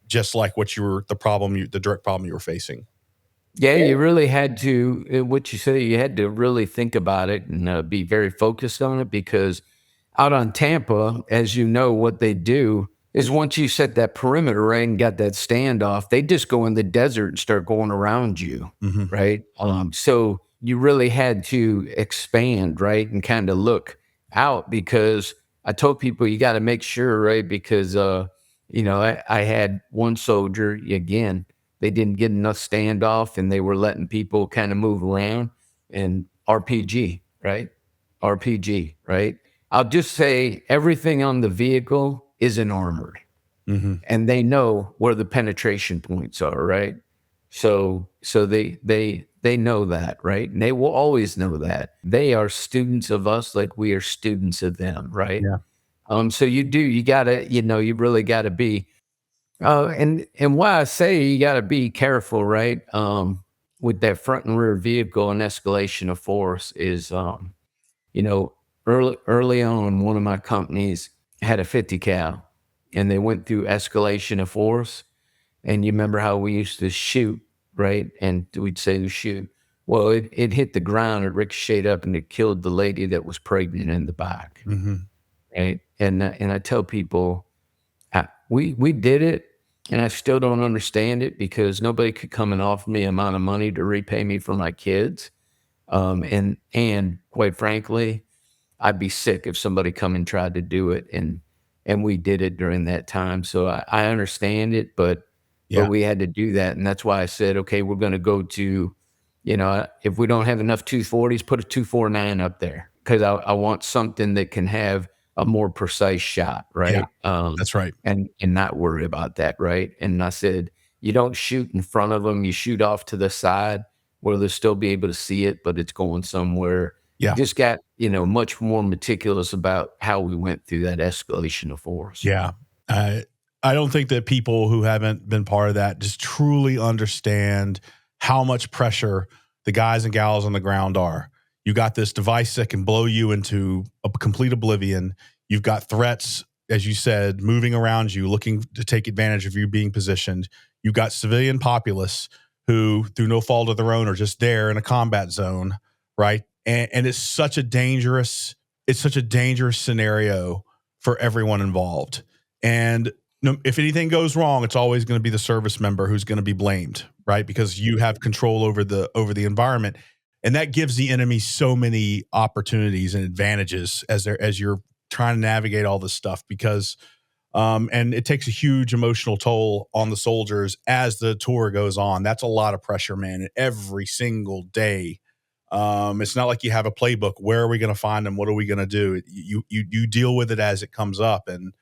just the direct problem you were facing? Yeah, you really had to, what you say, you had to really think about it and be very focused on it because out on Tampa, as you know, what they do is once you set that perimeter, right, and got that standoff, they just go in the desert and start going around you, right? So you really had to expand, right, and kind of look out because I told people you got to make sure, right, because, I had one soldier, again, they didn't get enough standoff and they were letting people kind of move around and RPG, right? RPG, right? I'll just say everything on the vehicle isn't armored and they know where the penetration points are, right? So they know that, right? And they will always know that. They are students of us like we are students of them, right? Yeah. So you gotta, you really gotta be and why I say you got to be careful, right? With that front and rear vehicle and escalation of force is, early on, one of my companies had a 50 cal, and they went through escalation of force. And you remember how we used to shoot, right? And we'd say to shoot. Well, it hit the ground, it ricocheted up, and it killed the lady that was pregnant in the back, Mhm. right? And I tell people, we did it, and I still don't understand it because nobody could come and offer me amount of money to repay me for my kids. And quite frankly, I'd be sick if somebody come and tried to do it, and we did it during that time. So I understand it, but Yeah. we had to do that, and that's why I said, okay, we're going to go to, if we don't have enough 240s, put a 249 up there because I want something that can have a more precise shot, Yeah. right? That's right. And not worry about that, right? And I said, you don't shoot in front of them, you shoot off to the side where they'll still be able to see it, but it's going somewhere. Yeah. Just got, much more meticulous about how we went through that escalation of force. Yeah. I don't think that people who haven't been part of that just truly understand how much pressure the guys and gals on the ground are. You got this device that can blow you into a complete oblivion. You've got threats, as you said, moving around you, looking to take advantage of you being positioned. You've got civilian populace who, through no fault of their own, are just there in a combat zone, right? And it's such a dangerous scenario for everyone involved. And if anything goes wrong, it's always going to be the service member who's going to be blamed, right? Because you have control over the environment, and that gives the enemy so many opportunities and advantages as you're trying to navigate all this stuff. Because and it takes a huge emotional toll on the soldiers as the tour goes on. That's a lot of pressure, man. And every single day, it's not like you have a playbook. Where are we going to find them? What are we going to do? You deal with it as it comes up, and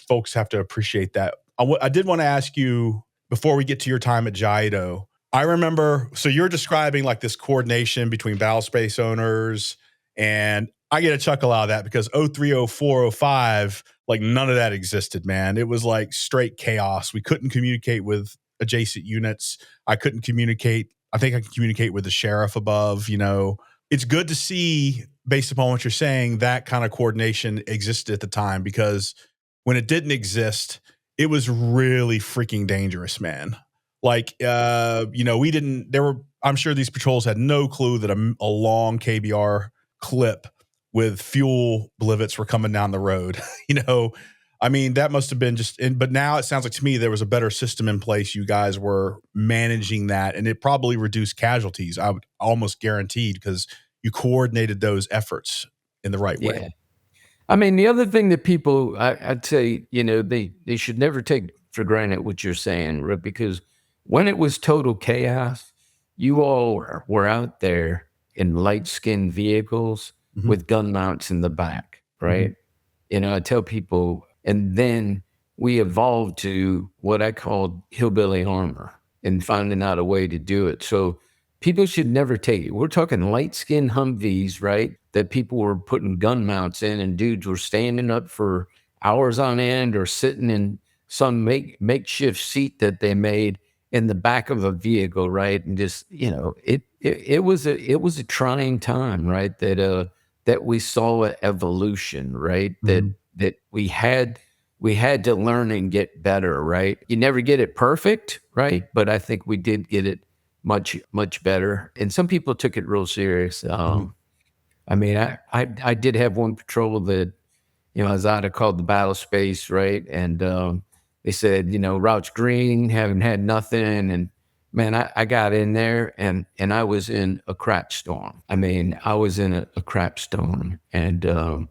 folks have to appreciate that. I did want to ask you before we get to your time at JIDO. I remember, so you're describing like this coordination between battle space owners, and I get a chuckle out of that because 03, 04, 05, like none of that existed, man. It was like straight chaos. We couldn't communicate with adjacent units. I couldn't communicate. I think I can communicate with the sheriff above. It's good to see, based upon what you're saying, that kind of coordination existed at the time, because when it didn't exist, it was really freaking dangerous, man. Like, I'm sure these patrols had no clue that a long KBR clip with fuel blivets were coming down the road. I mean, that must have been but now it sounds like to me there was a better system in place. You guys were managing that, and it probably reduced casualties. I would almost guaranteed, because you coordinated those efforts in the right way. Yeah. I mean, the other thing that people, I'd say, they should never take for granted what you're saying, right? Because when it was total chaos, you all were out there in light-skinned vehicles Mhm. with gun mounts in the back, right? I tell people, and then we evolved to what I called hillbilly armor and finding out a way to do it. So people should never take it. We're talking light-skinned Humvees, right? That people were putting gun mounts in, and dudes were standing up for hours on end or sitting in some makeshift seat that they made in the back of a vehicle, right? And just, it was a trying time, right? That we saw an evolution, right? Mhm. That we had to learn and get better, right? You never get it perfect, right? But I think we did get it much better. And some people took it real serious. I mean, I did have one patrol that, as I'd called the battle space, right? And they said, routes green, haven't had nothing. And man, I got in there and I was in a crap storm. I mean, I was in a crap storm. And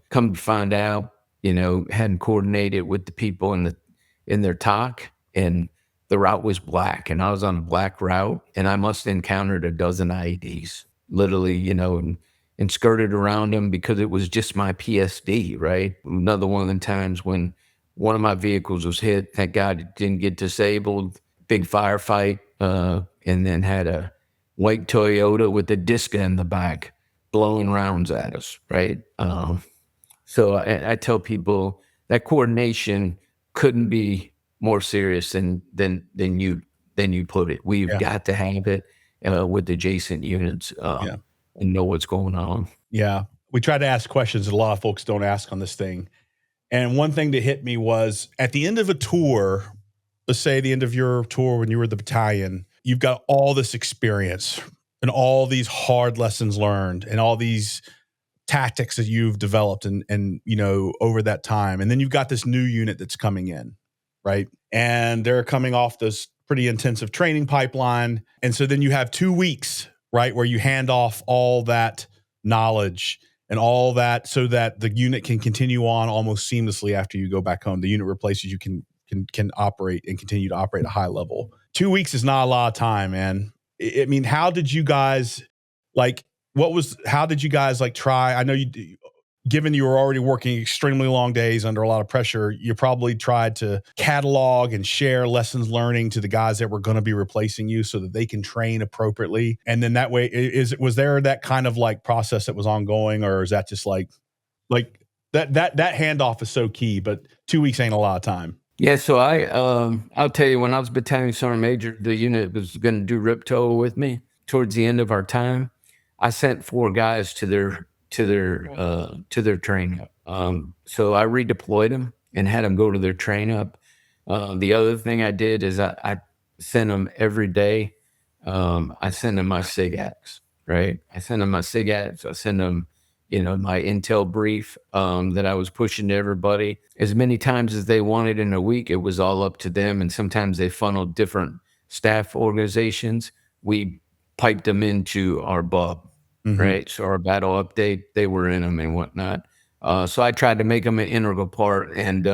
come to find out, hadn't coordinated with the people in their talk, and the route was black, and I was on a black route, and I must have encountered a dozen IEDs, literally, and skirted around them because it was just my PSD, right? Another one of the times when one of my vehicles was hit, thank God it didn't get disabled, big firefight, and then had a white Toyota with a disc in the back blowing rounds at us, right? So I tell people that coordination couldn't be more serious than you put it. We've Yeah. got to have it with adjacent units Yeah. and know what's going on. Yeah. we try to ask questions that a lot of folks don't ask on this thing. And one thing that hit me was at the end of a tour, let's say the end of your tour when you were the battalion, you've got all this experience and all these hard lessons learned and all these tactics that you've developed and over that time. And then you've got this new unit that's coming in, right? And they're coming off this pretty intensive training pipeline. And so then you have 2 weeks, right, where you hand off all that knowledge and all that so that the unit can continue on almost seamlessly after you go back home. The unit replaces you can operate and continue to operate at a high level. 2 weeks is not a lot of time, man. I mean, how did you guys try? I know given you were already working extremely long days under a lot of pressure, you probably tried to catalog and share lessons learning to the guys that were going to be replacing you so that they can train appropriately. And then that way, was there that kind of like process that was ongoing, or is that just like that handoff is so key, but 2 weeks ain't a lot of time? Yeah, so I'll tell you, when I was battalion sergeant major, the unit was going to do RIPTO with me. Towards the end of our time, I sent 4 guys to their train up. So I redeployed them and had them go to their train up. The other thing I did is I sent them every day. I sent them my SIGACs, right? I sent them my SIGACs. I sent them, my intel brief that I was pushing to everybody. As many times as they wanted in a week, it was all up to them. And sometimes they funneled different staff organizations. We piped them into our BUB. Mm-hmm. Right. So our battle update, they were in them and whatnot. So I tried to make them an integral part. And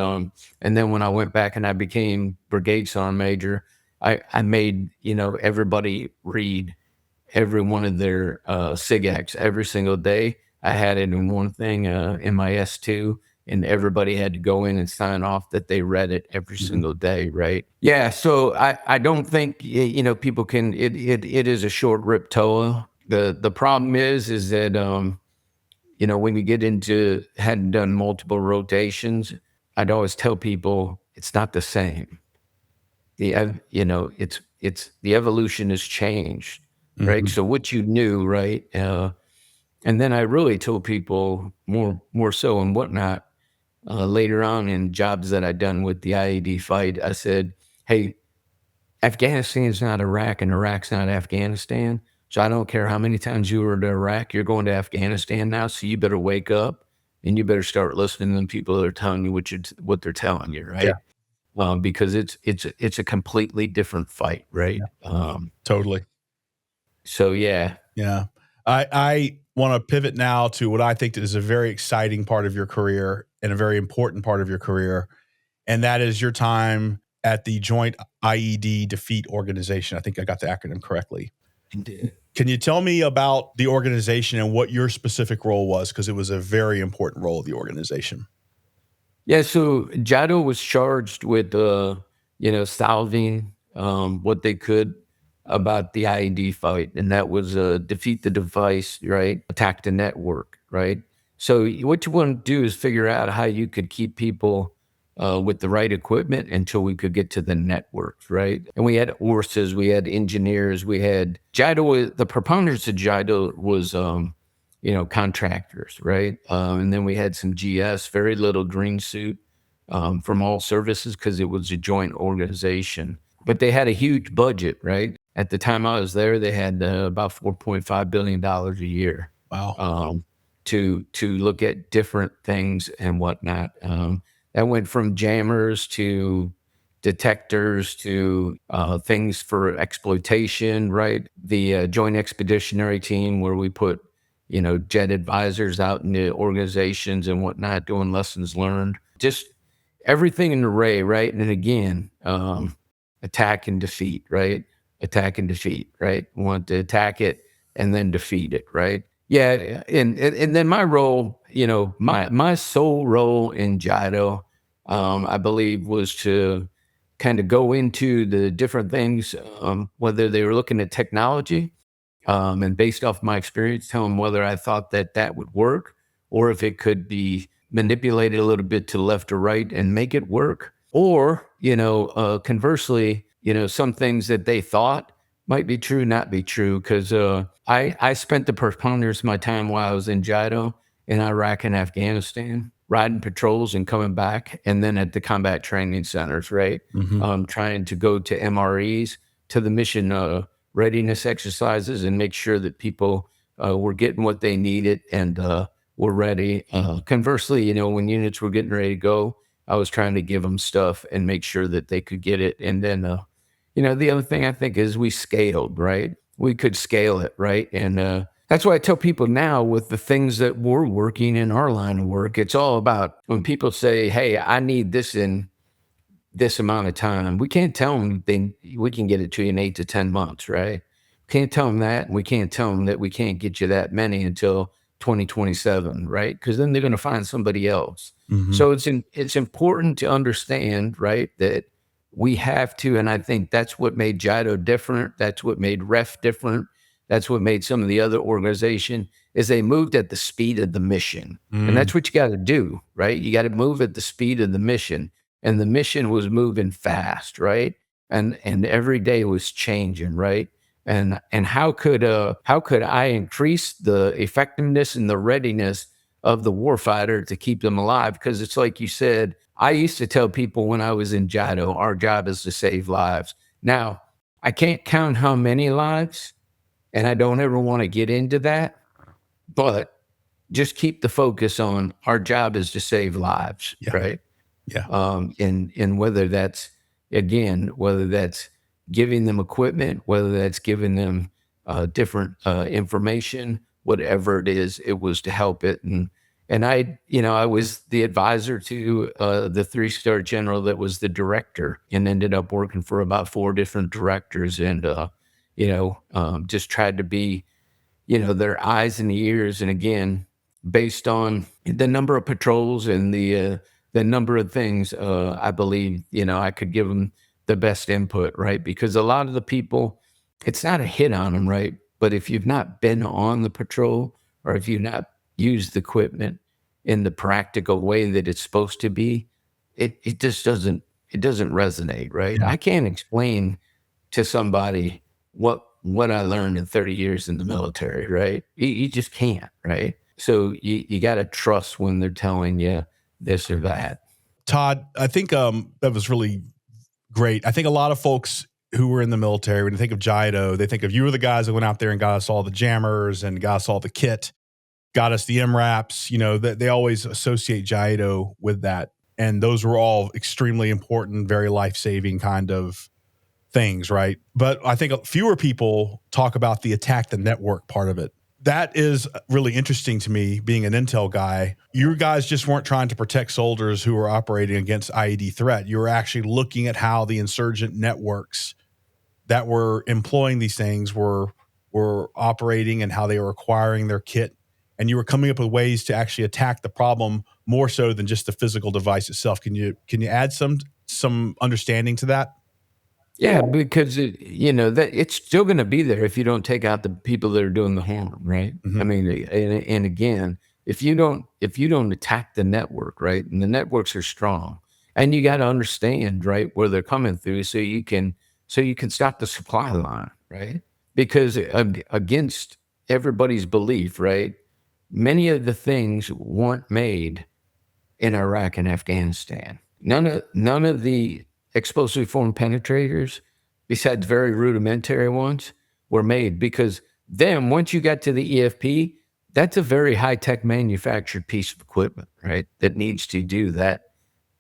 then when I went back and I became brigade sergeant major, I made, everybody read every one of their SIGACs every single day. I had it in one thing in my S2, and everybody had to go in and sign off that they read it every single day. Right. Yeah. So I don't think, people can, it is a short RIPTOA. The problem is that, when you get into hadn't done multiple rotations, I'd always tell people it's not the same. It's the evolution has changed, right? Mm-hmm. So what you knew, right? And then I really told people more so and whatnot later on in jobs that I'd done with the IED fight. I said, hey, Afghanistan is not Iraq and Iraq's not Afghanistan. So I don't care how many times you were to Iraq, you're going to Afghanistan now. So you better wake up and you better start listening to the people that are telling you what they're telling you, right? Yeah. Because it's a completely different fight, right? Yeah. Totally. So yeah. Yeah. I want to pivot now to what I think is a very exciting part of your career and a very important part of your career. And that is your time at the Joint IED Defeat Organization. I think I got the acronym correctly. Can you tell me about the organization and what your specific role was? Because it was a very important role of the organization. Yeah, so JIDO was charged with, solving what they could about the IED fight. And that was defeat the device, right? Attack the network, right? So what you want to do is figure out how you could keep people with the right equipment until we could get to the networks, right? And we had ORSAs, we had engineers, we had JIDO. The proponents of JIDO was, contractors, right? And then we had some GS, very little green suit from all services because it was a joint organization. But they had a huge budget, right? At the time I was there, they had about $4.5 billion a year. Wow. To look at different things and whatnot. That went from jammers to detectors to things for exploitation, right? The Joint Expeditionary Team, where we put, jet advisors out in the organizations and whatnot, doing lessons learned. Just everything in an array, right? And again, attack and defeat, right? Attack and defeat, right? We want to attack it and then defeat it, right? Yeah, and then my role, my sole role in JIDO, I believe, was to kind of go into the different things, whether they were looking at technology, and based off my experience, tell them whether I thought that would work or if it could be manipulated a little bit to the left or right and make it work. Or, conversely, some things that they thought might be true, not be true, because I spent the preponderance of my time while I was in JIDO in Iraq and Afghanistan, riding patrols and coming back, and then at the combat training centers, right? Trying to go to MREs, to the mission readiness exercises, and make sure that people were getting what they needed and were ready. Conversely, when units were getting ready to go, I was trying to give them stuff and make sure that they could get it. And then, the other thing I think is we scaled, right? We could scale it, right? And that's why I tell people now with the things that we're working in our line of work, it's all about when people say, hey, I need this in this amount of time. We can't tell them we can get it to you in 8 to 10 months, right? Can't tell them that. We can't tell them that we can't get you that many until 2027, right? Because then they're going to find somebody else. So it's important to understand, right, that we have to, and I think that's what made JIDO different. That's what made REF different. That's what made some of the other organization is they moved at the speed of the mission. And that's what you got to do, right? You got to move at the speed of the mission. And the mission was moving fast, right? And every day was changing, right? And how could I increase the effectiveness and the readiness of the warfighter to keep them alive? Because it's like you said, I used to tell people when I was in JIDO, our job is to save lives. Now, I can't count how many lives, and I don't ever want to get into that, but just keep the focus on our job is to save lives, right? Yeah. And whether that's giving them equipment, whether that's giving them different information, whatever it is, it was to help it. And I was the advisor to the 3-star general that was the director, and ended up working for about 4 different directors, and just tried to be, their eyes and ears. And again, based on the number of patrols and the number of things, I believe, I could give them the best input, right? Because a lot of the people, it's not a hit on them, right? But if you've not been on the patrol, or if you've not used the equipment in the practical way that it's supposed to be, it just doesn't resonate, right? I can't explain to somebody what I learned in 30 years in the military, right? You just can't, right? So you got to trust when they're telling you this or that. Todd, I think that was really great. I think a lot of folks who were in the military, when they think of JIDO, they think of you were the guys that went out there and got us all the jammers and got us all the kit, got us the MRAPs. They always associate JIDO with that. And those were all extremely important, very life-saving kind of things, right? But I think fewer people talk about the attack the network part of it. That is really interesting to me, being an intel guy. You guys just weren't trying to protect soldiers who were operating against IED threat. You were actually looking at how the insurgent networks that were employing these things were operating and how they were acquiring their kit. And you were coming up with ways to actually attack the problem more so than just the physical device itself. Can you add some understanding to that? Yeah, because that it's still going to be there if you don't take out the people that are doing the harm, right? I mean, and again, if you don't attack the network, right, and the networks are strong, and you got to understand, right, where they're coming through, so you can stop the supply line, right? Because against everybody's belief, right, many of the things weren't made in Iraq and Afghanistan. None of the explosively formed penetrators, besides very rudimentary ones, were made, because then once you got to the EFP, that's a very high-tech manufactured piece of equipment, right, that needs to do that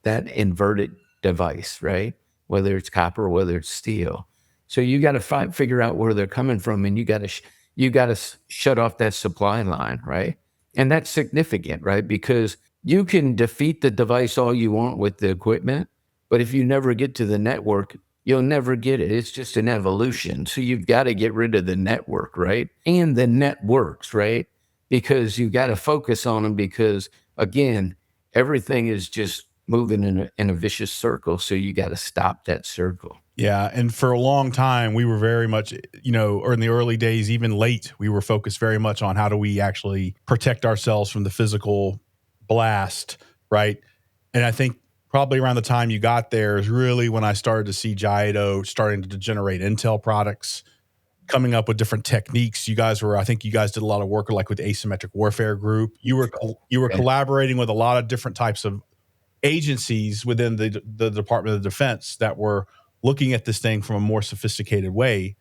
inverted device, right, whether it's copper or whether it's steel. So you got to figure out where they're coming from, and you got to shut off that supply line, right? And that's significant, right? Because you can defeat the device all you want with the equipment, but if you never get to the network, you'll never get it. It's just an evolution. So you've got to get rid of the network, right? And the networks, right? Because you got to focus on them, because again, everything is just moving in a vicious circle. So you got to stop that circle. Yeah. And for a long time, we were very much, or in the early days, even late, we were focused very much on how do we actually protect ourselves from the physical blast, right? And I think probably around the time you got there is really when I started to see JIDO starting to generate intel products coming up with different techniques. I think you guys did a lot of work like with asymmetric warfare group. You were collaborating with a lot of different types of agencies within the Department of Defense that were looking at this thing from a more sophisticated way.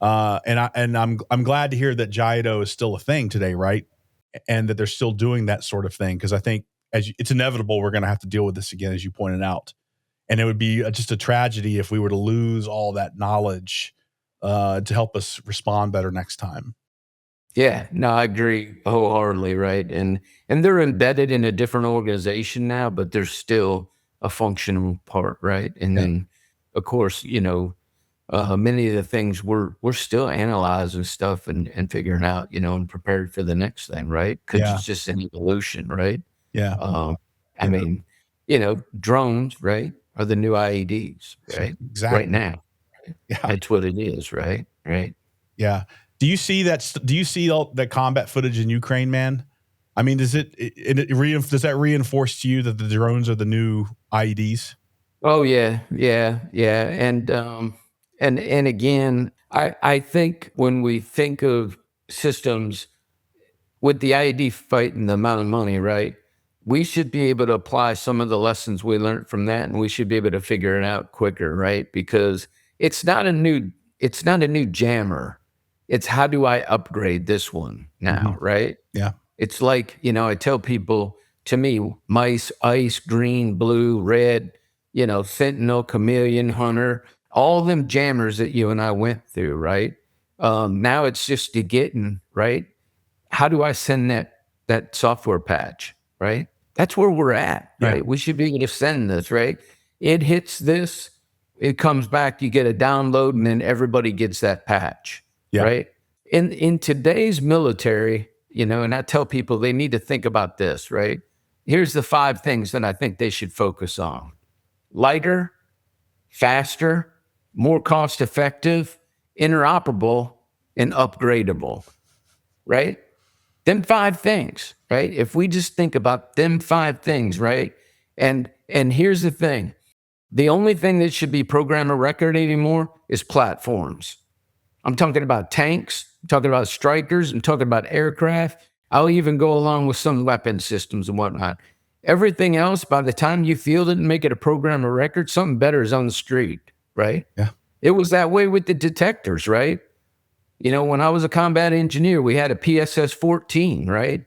I'm glad to hear that JIDO is still a thing today, right? And that they're still doing that sort of thing, because I think it's inevitable we're going to have to deal with this again, as you pointed out. And it would be just a tragedy if we were to lose all that knowledge to help us respond better next time. Yeah, no, I agree wholeheartedly, right? And they're embedded in a different organization now, but they're still a functional part, right? And then, of course, many of the things we're still analyzing stuff and figuring out, and prepared for the next thing, right? Because it's just an evolution, right? Yeah. I mean, drones, right, are the new IEDs, right? Exactly. Right now. Yeah. That's what it is, right? Right. Yeah. Do you see all that combat footage in Ukraine, man? I mean, does that reinforce to you that the drones are the new IEDs? Oh yeah. And again, I think when we think of systems with the IED fight and the amount of money, right, we should be able to apply some of the lessons we learned from that, and we should be able to figure it out quicker, right? Because it's not a new jammer. It's how do I upgrade this one now, right? Yeah. It's like, I tell people, to me, mice, ice, green, blue, red, sentinel, chameleon, hunter, all them jammers that you and I went through, right? Now it's just right? How do I send that software patch, right? That's where we're at, right? Yeah. We should be able to send this, right? It hits this, it comes back, you get a download, and then everybody gets that patch, right? In today's military, and I tell people they need to think about this, right? Here's the 5 things that I think they should focus on: lighter, faster, more cost effective, interoperable, and upgradable, right? Them 5 things, right? If we just think about them 5 things, right? And here's the thing. The only thing that should be program of record anymore is platforms. I'm talking about tanks, I'm talking about strikers, I'm talking about aircraft. I'll even go along with some weapon systems and whatnot. Everything else, by the time you field it and make it a program of record, something better is on the street, right? Yeah. It was that way with the detectors, right? When I was a combat engineer, we had a PSS-14, right?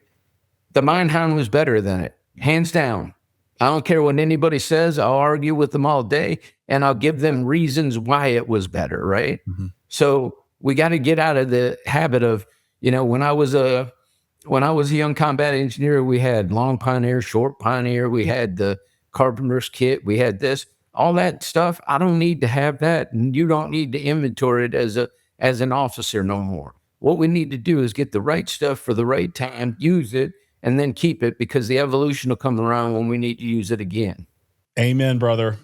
The Minehound was better than it, hands down. I don't care what anybody says. I'll argue with them all day, and I'll give them reasons why it was better, right? So we got to get out of the habit of, when I was a young combat engineer, we had long Pioneer, short Pioneer, we had the carpenter's kit, we had this, all that stuff. I don't need to have that, and you don't need to inventory it as an officer no more. What we need to do is get the right stuff for the right time, use it, and then keep it, because the evolution will come around when we need to use it again. Amen, brother.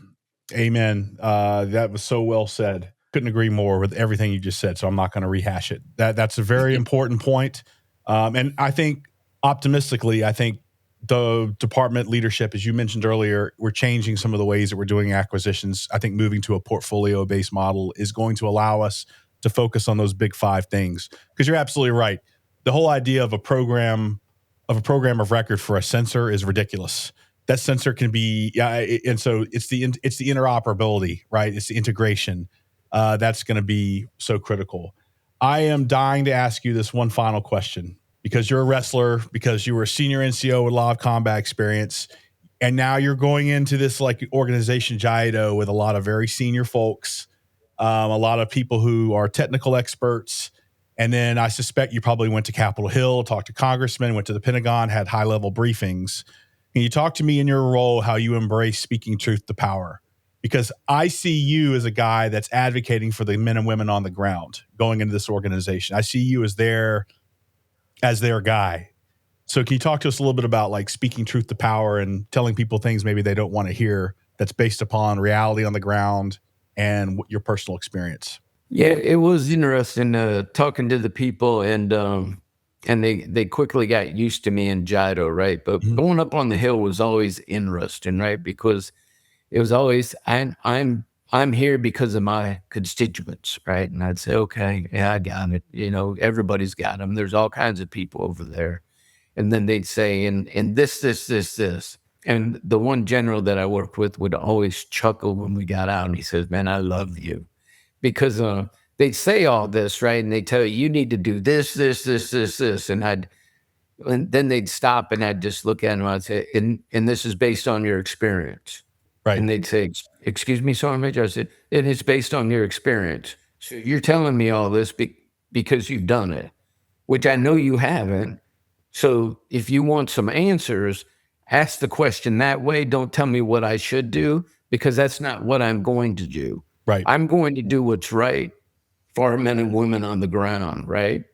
Amen. That was so well said. Couldn't agree more with everything you just said, so I'm not going to rehash it. That's a very important point. And I think optimistically, the department leadership, as you mentioned earlier, we're changing some of the ways that we're doing acquisitions. I think moving to a portfolio-based model is going to allow us to focus on those big 5 things. Because you're absolutely right. The whole idea of a program of record for a sensor is ridiculous. That sensor can be, and so it's the interoperability, right? It's the integration that's going to be so critical. I am dying to ask you this one final question, because you're a wrestler, because you were a senior NCO with a lot of combat experience, and now you're going into this like organization JIDO with a lot of very senior folks, a lot of people who are technical experts. And then I suspect you probably went to Capitol Hill, talked to congressmen, went to the Pentagon, had high-level briefings. Can you talk to me in your role how you embrace speaking truth to power? Because I see you as a guy that's advocating for the men and women on the ground going into this organization. I see you as their guy. So can you talk to us a little bit about like speaking truth to power and telling people things maybe they don't want to hear, that's based upon reality on the ground and your personal experience? Yeah, it was interesting talking to the people, and they quickly got used to me in JIDO, right? But going up on the hill was always interesting, right? Because it was always I'm I'm here because of my constituents, right? And I'd say, okay, yeah, I got it. Everybody's got them. There's all kinds of people over there. And then they'd say, and this. And the one general that I worked with would always chuckle when we got out. And he says, man, I love you. Because they'd say all this, right? And they tell you, you need to do this. And then they'd stop and I'd just look at them and I'd say, and this is based on your experience. Right. And they'd say, excuse me, Sergeant Major? I said, and it's based on your experience. So you're telling me all this because you've done it, which I know you haven't. So if you want some answers, ask the question that way. Don't tell me what I should do, because that's not what I'm going to do. Right. I'm going to do what's right for our men and women on the ground, right?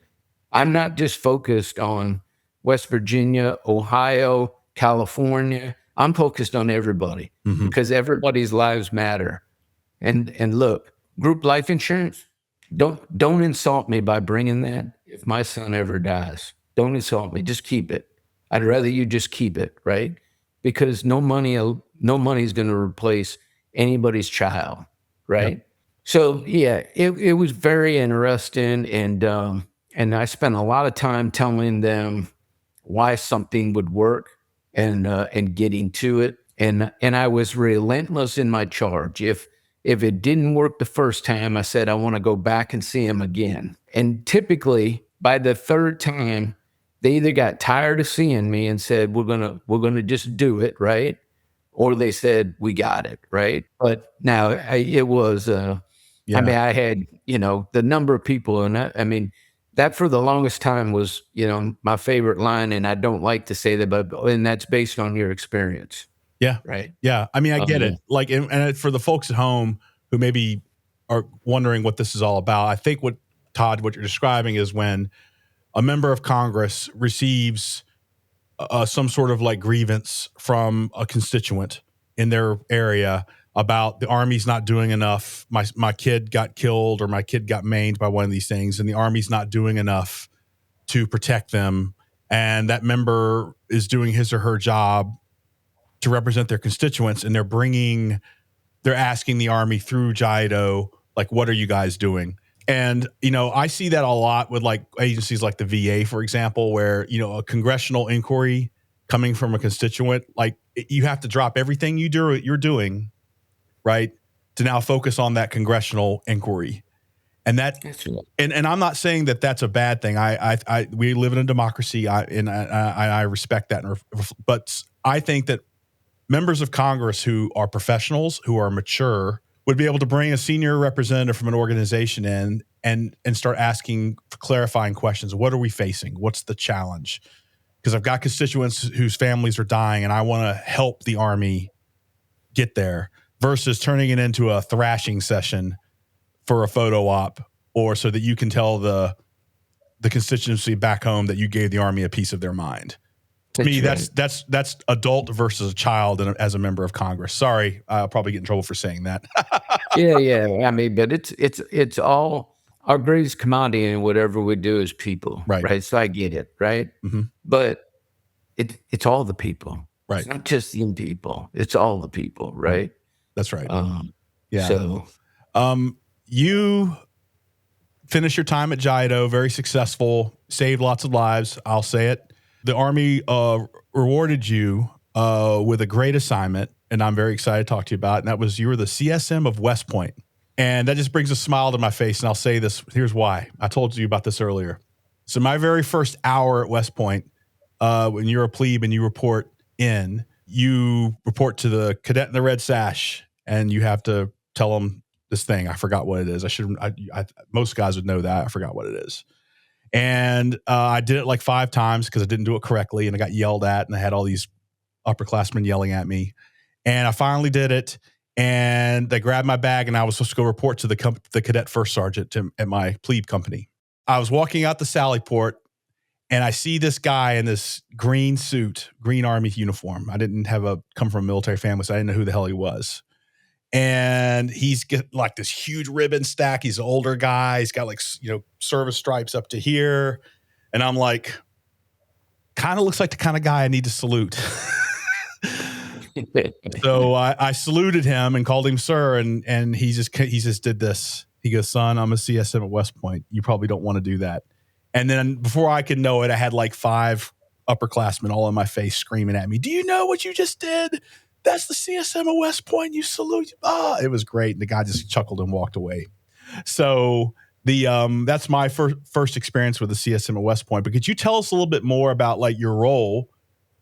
I'm not just focused on West Virginia, Ohio, California. I'm focused on everybody because everybody's lives matter. And look, group life insurance, don't insult me by bringing that. If my son ever dies, don't insult me. Just keep it. I'd rather you just keep it, right? Because no money is going to replace anybody's child, right? Yep. So yeah, it was very interesting, and I spent a lot of time telling them why something would work and getting to it. And I was relentless in my charge. If it didn't work the first time, I said, I want to go back and see him again. And typically by the third time, they either got tired of seeing me and said, we're gonna just do it, right? Or they said, we got it, right? But now it was, I mean, I had, the number of people, and that for the longest time was, my favorite line. And I don't like to say that, and that's based on your experience. Yeah. Right. Yeah. I mean, I get it. Like, and for the folks at home who maybe are wondering what this is all about, I think what you're describing is when a member of Congress receives some sort of like grievance from a constituent in their area about the Army's not doing enough. My kid got killed or my kid got maimed by one of these things, and the Army's not doing enough to protect them. And that member is doing his or her job to represent their constituents, and they're asking the Army through JIDO, like, what are you guys doing? And, I see that a lot with like agencies like the VA, for example, where, a congressional inquiry coming from a constituent, like you have to drop everything you're doing, right, to now focus on that congressional inquiry. And and I'm not saying that that's a bad thing. We live in a democracy, and I respect that. But I think that members of Congress who are professionals, who are mature, would be able to bring a senior representative from an organization in and start asking clarifying questions. What are we facing? What's the challenge? Because I've got constituents whose families are dying, and I want to help the Army get there, versus turning it into a thrashing session for a photo op, or so that you can tell the constituency back home that you gave the Army a piece of their mind. To me, that's adult versus a child as a member of Congress. Sorry, I'll probably get in trouble for saying that. Yeah. I mean, but it's all our greatest commodity in whatever we do is people, right? So I get it, right? Mm-hmm. But it's all the people, right? It's not just the people; it's all the people, right? That's right. Yeah. So, you finished your time at JIDO, very successful, saved lots of lives. I'll say it. The Army rewarded you with a great assignment, and I'm very excited to talk to you about it. And that was, you were the CSM of West Point. And that just brings a smile to my face, and I'll say this. Here's why. I told you about this earlier. So my very first hour at West Point, when you're a plebe and you report to the cadet in the red sash, and you have to tell them this thing. I forgot what it is. Most guys would know that. I forgot what it is. And I did it like 5 times because I didn't do it correctly, and I got yelled at, and I had all these upperclassmen yelling at me. And I finally did it, and they grabbed my bag, and I was supposed to go report to the cadet first sergeant at my plebe company. I was walking out the sally port, and I see this guy in this green suit, green Army uniform. I didn't come from a military family, so I didn't know who the hell he was. And he's got like this huge ribbon stack. He's an older guy. He's got like, service stripes up to here. And I'm like, kind of looks like the kind of guy I need to salute. So I saluted him and called him sir, and he just did this. He goes, son, I'm a CSM at West Point. You probably don't want to do that. And then before I could know it, I had like 5 upperclassmen all in my face screaming at me, do you know what you just did? That's the CSM at West Point. You salute. It was great. And the guy just chuckled and walked away. So that's my first experience with the CSM at West Point. But could you tell us a little bit more about like your role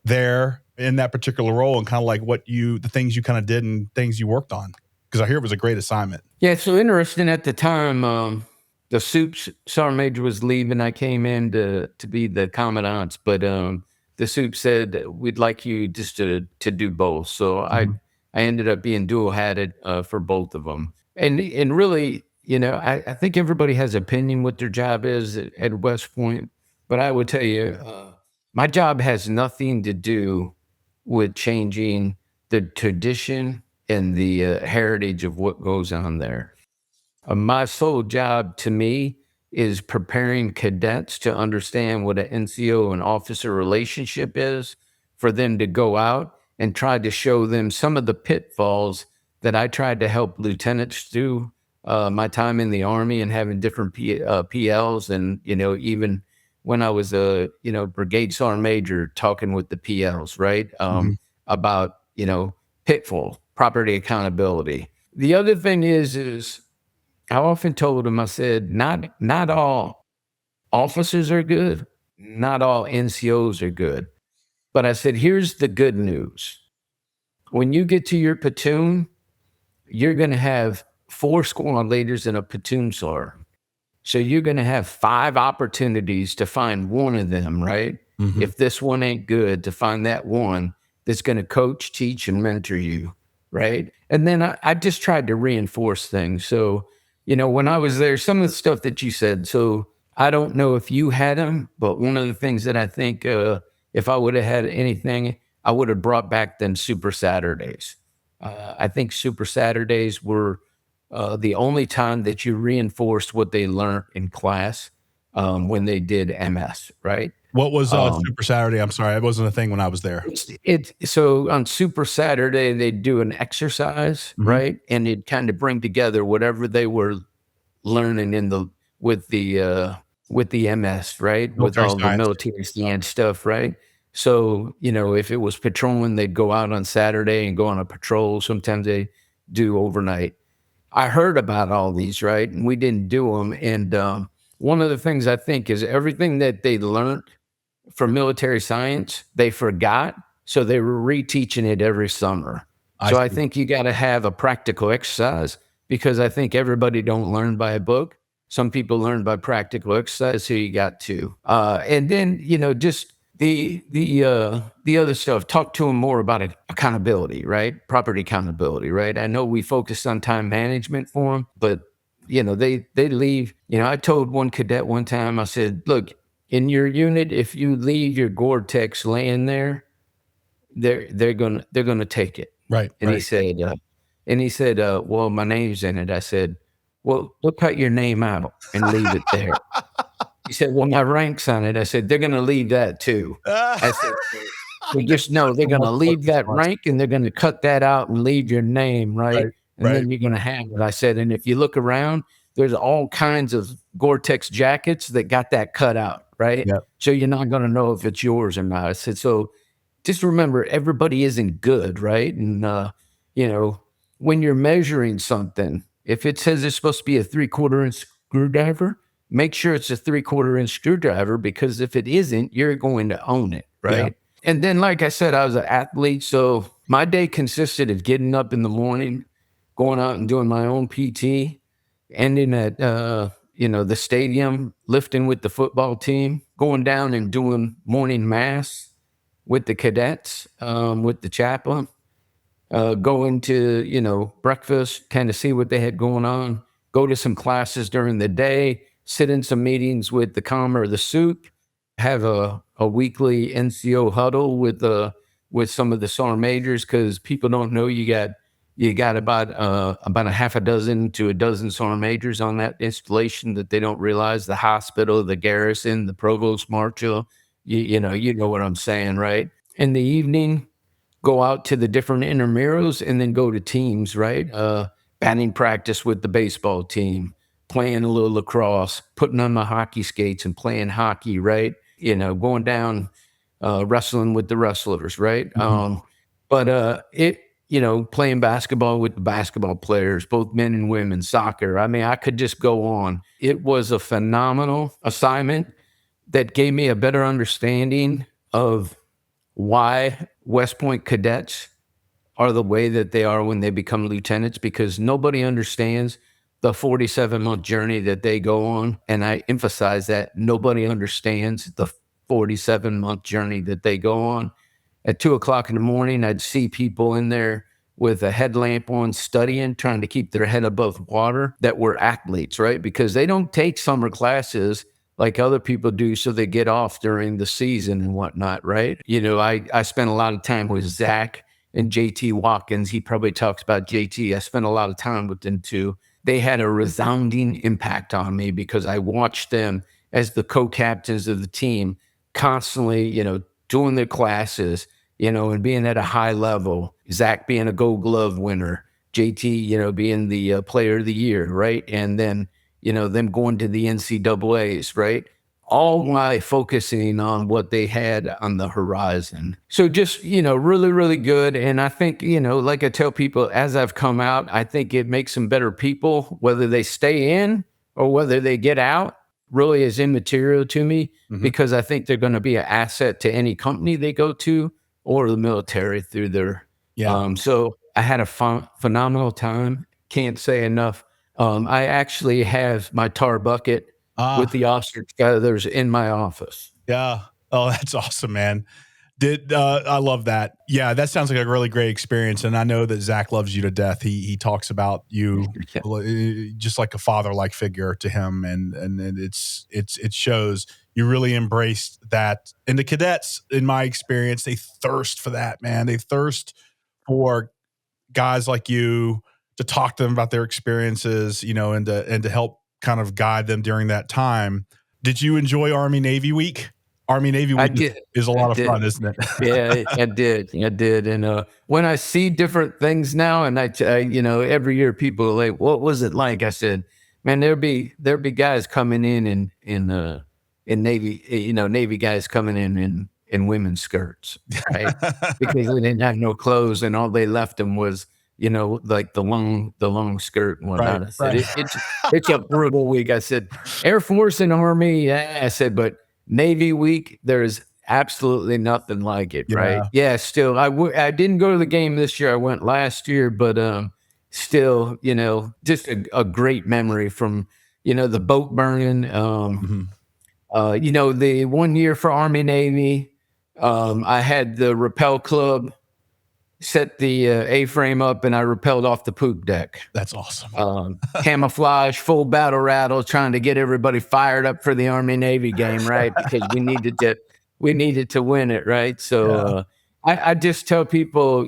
there in that particular role and kind of like the things you kind of did and things you worked on? Because I hear it was a great assignment. Yeah, so interesting at the time, the soup sergeant major was leaving. I came in to be the commandant, but the soup said, we'd like you just to do both. So I ended up being dual-hatted for both of them. And really, I think everybody has opinion what their job is at West Point, but I would tell you, my job has nothing to do with changing the tradition and the heritage of what goes on there. My sole job to me is preparing cadets to understand what an NCO and officer relationship is, for them to go out and try to show them some of the pitfalls that I tried to help lieutenants do my time in the Army and having different PLs. And, even when I was a, brigade sergeant major, talking with the PLs, right? About, pitfall, property accountability. The other thing is I often told them, I said, not all officers are good, not all NCOs are good. But I said, here's the good news. When you get to your platoon, you're going to have 4 squad leaders and a platoon sergeant. So you're going to have 5 opportunities to find one of them, right? If this one ain't good, to find that one that's going to coach, teach, and mentor you, right? And then I just tried to reinforce things. So, when I was there, some of the stuff that you said, so I don't know if you had them, but one of the things that I think if I would have had anything, I would have brought back them Super Saturdays. I think Super Saturdays were the only time that you reinforced what they learned in class when they did MS, right? What was Super Saturday? I'm sorry, it wasn't a thing when I was there. So on Super Saturday, they'd do an exercise, right? And it'd kind of bring together whatever they were learning with the MS, right? With all the military science stuff, right? So, if it was patrolling, they'd go out on Saturday and go on a patrol. Sometimes they do overnight. I heard about all these, right? And we didn't do them. And one of the things I think is everything that they learned from military science, they forgot. So they were reteaching it every summer. I think you got to have a practical exercise, because I think everybody don't learn by a book. Some people learn by practical exercise. So you got to. And then, just the other stuff, talk to them more about accountability, right? Property accountability, right? I know we focused on time management for them, but they leave. I told one cadet one time, I said, look, in your unit, if you leave your Gore-Tex laying there, they're gonna take it. Right. And he said, well, my name's in it. I said, well, we'll cut your name out and leave it there. He said, well, my rank's on it. I said, they're going to leave that too. I said, we just know they're going to leave that rank and they're going to cut that out and leave your name, right? Then you're going to have it. I said, and if you look around, there's all kinds of Gore-Tex jackets that got that cut out, right? Yep. So you're not going to know if it's yours or not. I said, so just remember, everybody isn't good, right? And, when you're measuring something, if it says it's supposed to be a 3/4 inch screwdriver, make sure it's a 3/4 inch screwdriver, because if it isn't, you're going to own it, right? Yeah. And then, like I said, I was an athlete. So my day consisted of getting up in the morning, going out and doing my own PT, ending at, the stadium, lifting with the football team, going down and doing morning mass with the cadets, with the chaplain, going to, breakfast, kind of see what they had going on, go to some classes during the day, sit in some meetings with the comm or the soup, have a weekly NCO huddle with some of the sergeant majors, because people don't know you got about a half a dozen to a dozen sergeant majors on that installation that they don't realize. The hospital, the garrison, the provost marshal, you know what I'm saying, right? In the evening, go out to the different intramurals and then go to teams, right? Batting practice with the baseball team, playing a little lacrosse, putting on my hockey skates and playing hockey, right? Going down, wrestling with the wrestlers, right? Playing basketball with the basketball players, both men and women, soccer. I mean, I could just go on. It was a phenomenal assignment that gave me a better understanding of why West Point cadets are the way that they are when they become lieutenants, because nobody understands the 47-month journey that they go on. And I emphasize that nobody understands the 47-month journey that they go on. At 2:00 in the morning, I'd see people in there with a headlamp on studying, trying to keep their head above water, that were athletes, right? Because they don't take summer classes like other people do, so they get off during the season and whatnot, right? I spent a lot of time with Zach and JT Watkins. He probably talks about JT. I spent a lot of time with them too. They had a resounding impact on me because I watched them as the co-captains of the team constantly, doing their classes, and being at a high level. Zach being a Gold Glove winner, JT, being the player of the year, right? And then, them going to the NCAAs, right? All while focusing on what they had on the horizon. So just, really, really good. And I think, like I tell people, as I've come out, I think it makes them better people, whether they stay in or whether they get out. Really is immaterial to me, because I think they're going to be an asset to any company they go to or the military through their. So I had a phenomenal time. Can't say enough. I actually have my tar bucket with the ostrich feathers in my office. Yeah. Oh, that's awesome, man. I love that. Yeah, that sounds like a really great experience. And I know that Zach loves you to death. He talks about you just like a father-like figure to him. And it shows you really embraced that. And the cadets, in my experience, they thirst for that, man. They thirst for guys like you to talk to them about their experiences, and to help kind of guide them during that time. Did you enjoy Army Navy Week? Army Navy Week is a lot of fun, isn't it? Yeah, I did. And when I see different things now, and every year people are like, "What was it like?" I said, "Man, there'd be guys coming in Navy, Navy guys coming in women's skirts, right? Because they didn't have no clothes, and all they left them was." Like the long skirt and whatnot. Right, I said, it's a brutal week. I said, Air Force and Army. I said, but Navy week, there's absolutely nothing like it, right? Yeah, still, I didn't go to the game this year. I went last year, but still, just a great memory from, the boat burning. The 1 year for Army Navy, I had the rappel club set the A-frame up, and I rappelled off the poop deck. That's awesome. Camouflage, full battle rattle, trying to get everybody fired up for the Army Navy game, right? Because we needed to win it, right? So I just tell people,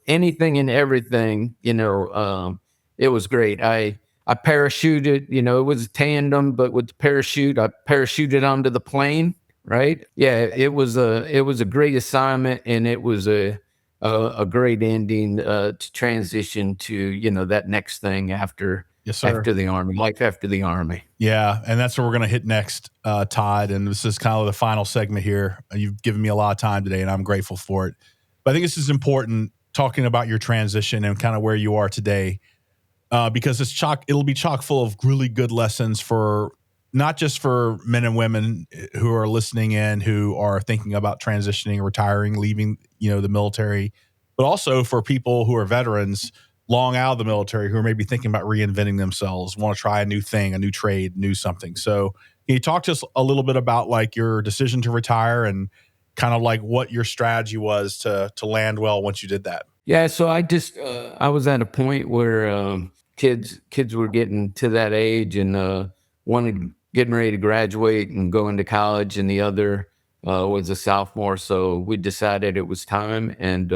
anything and everything, it was great. I parachuted, it was a tandem, but with the parachute, I parachuted onto the plane, right? Yeah, it was a great assignment, and it was a great ending to transition to, that next thing after the Army, life after the Army. Yeah. And that's what we're going to hit next, Todd. And this is kind of the final segment here. You've given me a lot of time today, and I'm grateful for it. But I think this is important, talking about your transition and kind of where you are today, because it'll be chock full of really good lessons for not just for men and women who are listening in, who are thinking about transitioning, retiring, leaving, the military, but also for people who are veterans long out of the military, who are maybe thinking about reinventing themselves, want to try a new thing, a new trade, new something. So can you talk to us a little bit about like your decision to retire and kind of like what your strategy was to land well once you did that? Yeah. So I was at a point where kids were getting to that age, and getting ready to graduate and go into college, and the other was a sophomore. So we decided it was time, and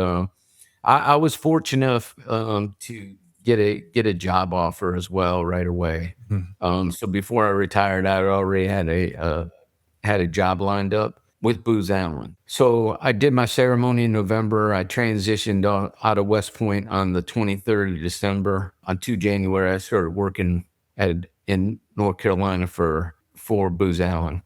I was fortunate enough to get a job offer as well right away. So before I retired, I already had a job lined up. with Booz Allen. So I did my ceremony in November. I transitioned out of West Point on the 23rd of December. On 2 January, I started working in North Carolina for Booz Allen.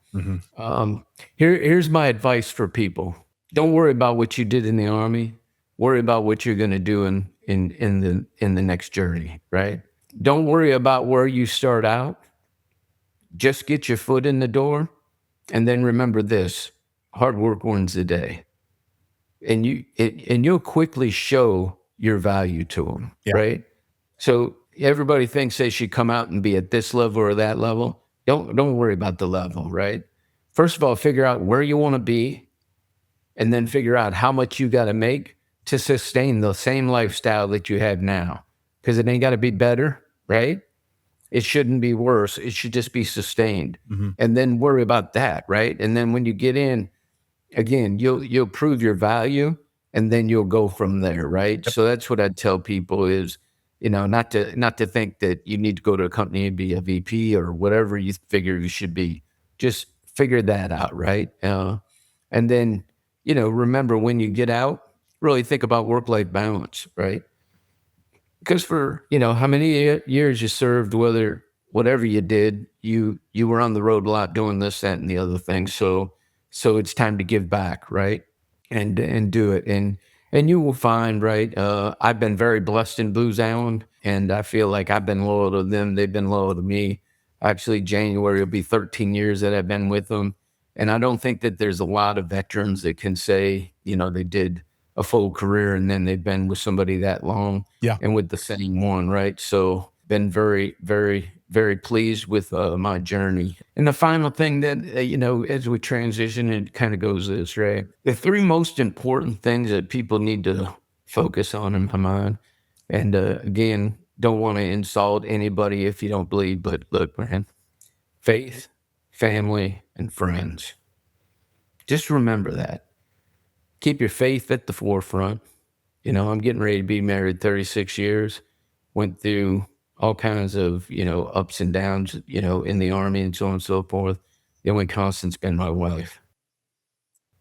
Here's my advice for people. Don't worry about what you did in the Army. Worry about what you're going to do in the next journey, right? Don't worry about where you start out. Just get your foot in the door, and then remember this: hard work wins the day, and you'll quickly show your value to them, right? So everybody thinks they should come out and be at this level or that level. Don't worry about the level, right? First of all, figure out where you want to be, and then figure out how much you got to make to sustain the same lifestyle that you have now. Because it ain't got to be better, right? It shouldn't be worse. It should just be sustained. And then worry about that, right? And then when you get in, again, you'll prove your value, and then you'll go from there, right? So that's what I'd tell people is, not to think that you need to go to a company and be a VP or whatever you figure you should be. Just figure that out, right? And then, remember when you get out, really think about work-life balance, right? Because for, how many years you served, whatever you did, you were on the road a lot doing this, that, and the other thing. So it's time to give back, right? And do it. And you will find, right? I've been very blessed in Booz Allen, and I feel like I've been loyal to them. They've been loyal to me. Actually, January will be 13 years that I've been with them. And I don't think that there's a lot of veterans that can say, they did a full career and then they've been with somebody that long and with the same one, right? So been very, very, very pleased with my journey. And the final thing that, as we transition, it kind of goes this, right? The 3 most important things that people need to focus on in my mind. And again, don't want to insult anybody if you don't believe, but look, man, faith, family, and friends. Just remember that. Keep your faith at the forefront. I'm getting ready to be married 36 years, went through all kinds of, ups and downs, in the Army and so on and so forth. The only constant's been my wife.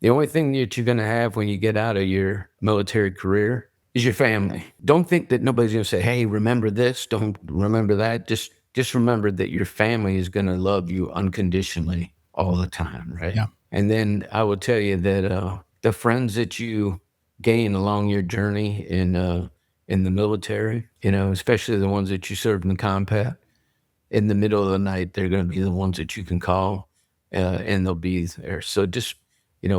The only thing that you're going to have when you get out of your military career is your family. Don't think that nobody's going to say, hey, remember this, don't remember that. Just remember that your family is going to love you unconditionally all the time, right? Yeah. And then I will tell you that the friends that you gain along your journey in the military, especially the ones that you served in combat, in the middle of the night, they're going to be the ones that you can call, and they'll be there. So just,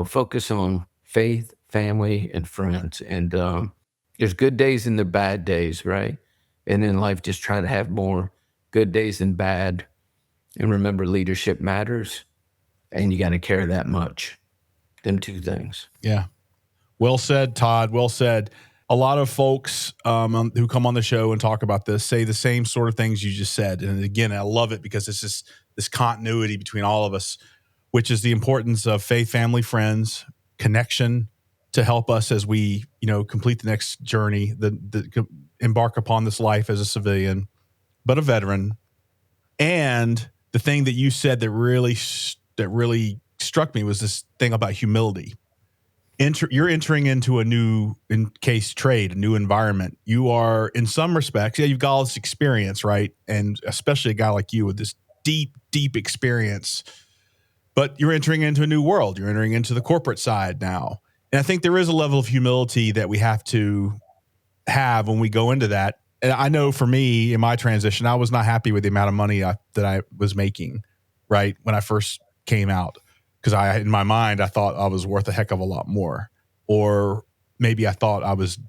focus on faith, family, and friends. And there's good days and the bad days, right? And in life, just try to have more good days than bad. And remember, leadership matters, and you got to care that much. Them 2 things. Yeah. Well said, Todd. Well said. A lot of folks who come on the show and talk about this say the same sort of things you just said. And again, I love it because it's just this continuity between all of us, which is the importance of faith, family, friends, connection to help us as we, complete the next journey, embark upon this life as a civilian, but a veteran. And the thing that you said that really struck me was this thing about humility. You're entering into a new, in case trade, a new environment. You are, in some respects, you've got all this experience, right? And especially a guy like you with this deep, deep experience, but you're entering into a new world. You're entering into the corporate side now. And I think there is a level of humility that we have to have when we go into that. And I know for me, in my transition, I was not happy with the amount of money that I was making, right, when I first came out. Because in my mind, I thought I was worth a heck of a lot more, or maybe I thought I was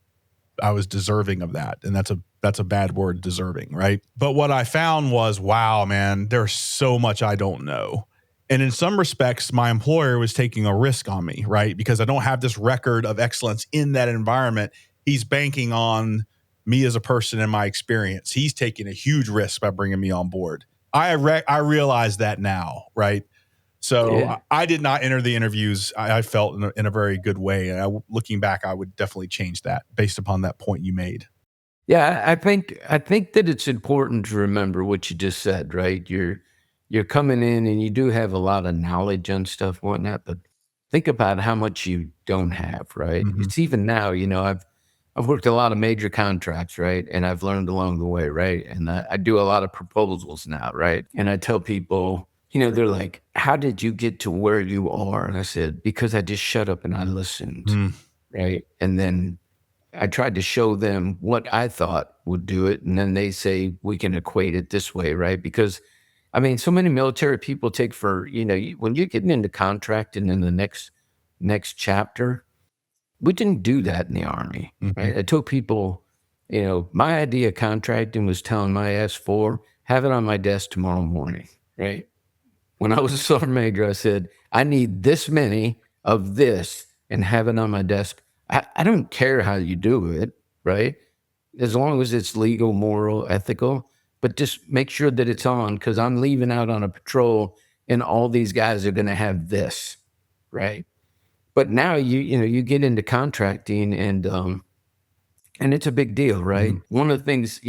deserving of that, and that's a bad word, deserving, right? But what I found was, wow, man, there's so much I don't know, and in some respects, my employer was taking a risk on me, right? Because I don't have this record of excellence in that environment. He's banking on me as a person and my experience. He's taking a huge risk by bringing me on board. I realize that now, right? So I did not enter the interviews, I felt, in a very good way. And looking back, I would definitely change that based upon that point you made. Yeah, I think that it's important to remember what you just said, right? You're coming in and you do have a lot of knowledge on stuff, whatnot, but think about how much you don't have, right? Mhm. It's even now, I've worked a lot of major contracts, right? And I've learned along the way, right? And I do a lot of proposals now, right? And I tell people, they're like, how did you get to where you are? And I said, because I just shut up and I listened, Mm. right? And then I tried to show them what I thought would do it. And then they say, we can equate it this way, right? Because I mean, so many military people take for, when you're getting into contracting in the next chapter, we didn't do that in the Army, right? Mhm. I told people, my idea of contracting was telling my S4, have it on my desk tomorrow morning, right? When I was a sergeant major, I said, I need this many of this and have it on my desk. I don't care how you do it, right? As long as it's legal, moral, ethical, but just make sure that it's on because I'm leaving out on a patrol and all these guys are going to have this, right? But now you get into contracting and it's a big deal, right? Mhm. One of the things,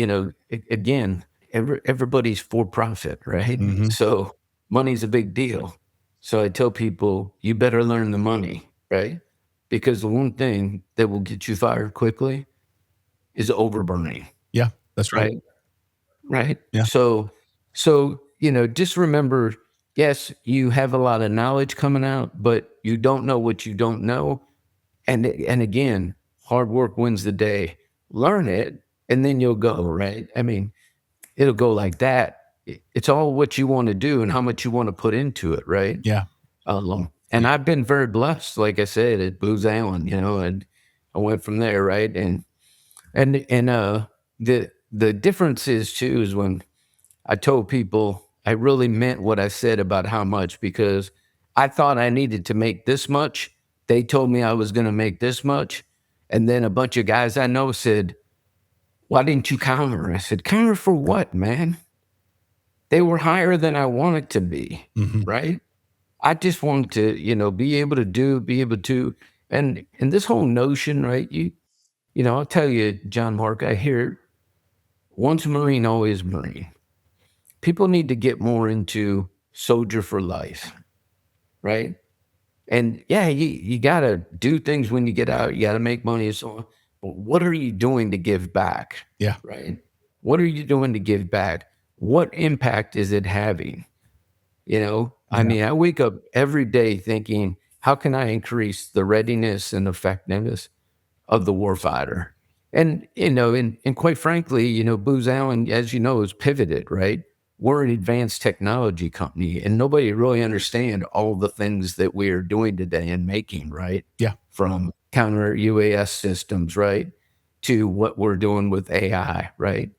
again, everybody's for profit, right? Mhm. So money's a big deal. So I tell people, you better learn the money, right? Because the one thing that will get you fired quickly is overburning, Yeah, that's right. right? Right. Yeah. So, just remember, yes, you have a lot of knowledge coming out, but you don't know what you don't know. And again, hard work wins the day. Learn it and then you'll go, right? I mean, it'll go like that. It's all what you want to do and how much you want to put into it, right? Yeah. And I've been very blessed, like I said, at Booz Allen, and I went from there, right? And the difference is too is when I told people I really meant what I said about how much because I thought I needed to make this much. They told me I was going to make this much. And then a bunch of guys I know said, why didn't you counter? I said, counter for what, man? They were higher than I wanted to be, Mhm. right? I just wanted to, be able to, and this whole notion, right? I'll tell you, John Mark, I hear once Marine, always Marine. People need to get more into soldier for life, right? And yeah, you got to do things when you get out. You got to make money and so on. But what are you doing to give back, Yeah. right? What are you doing to give back? What impact is it having? I Yeah. mean, I wake up every day thinking, how can I increase the readiness and effectiveness of the warfighter? And quite frankly, Booz Allen, as you know, is pivoted, right? We're an advanced technology company, and nobody really understand all the things that we are doing today and making, right? Yeah. From counter UAS systems, right, to what we're doing with AI, right,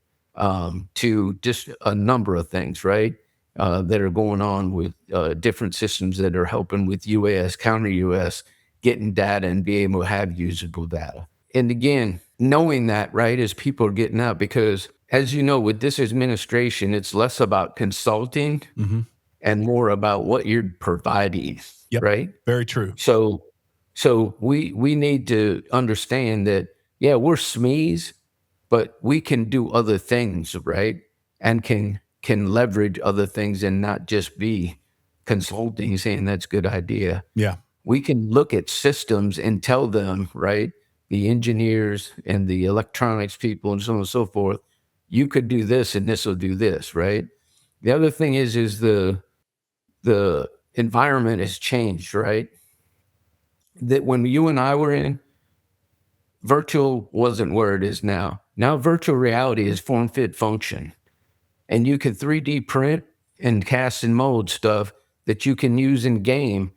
to just a number of things, right, that are going on with different systems that are helping with UAS, counter UAS, getting data and be able to have usable data. And again, knowing that, right, as people are getting out, because as you know, with this administration, it's less about consulting Mhm. and more about what you're providing, Yep. right? Very true. So we need to understand that, yeah, we're SMEs, but we can do other things, right? And can leverage other things and not just be consulting, saying that's a good idea. Yeah. We can look at systems and tell them, right, the engineers and the electronics people and so on and so forth, you could do this and this will do this, right? The other thing is the environment has changed, right? That when you and I were in, virtual wasn't where it is now. Now virtual reality is form, fit, function. And you can 3D print and cast and mold stuff that you can use in game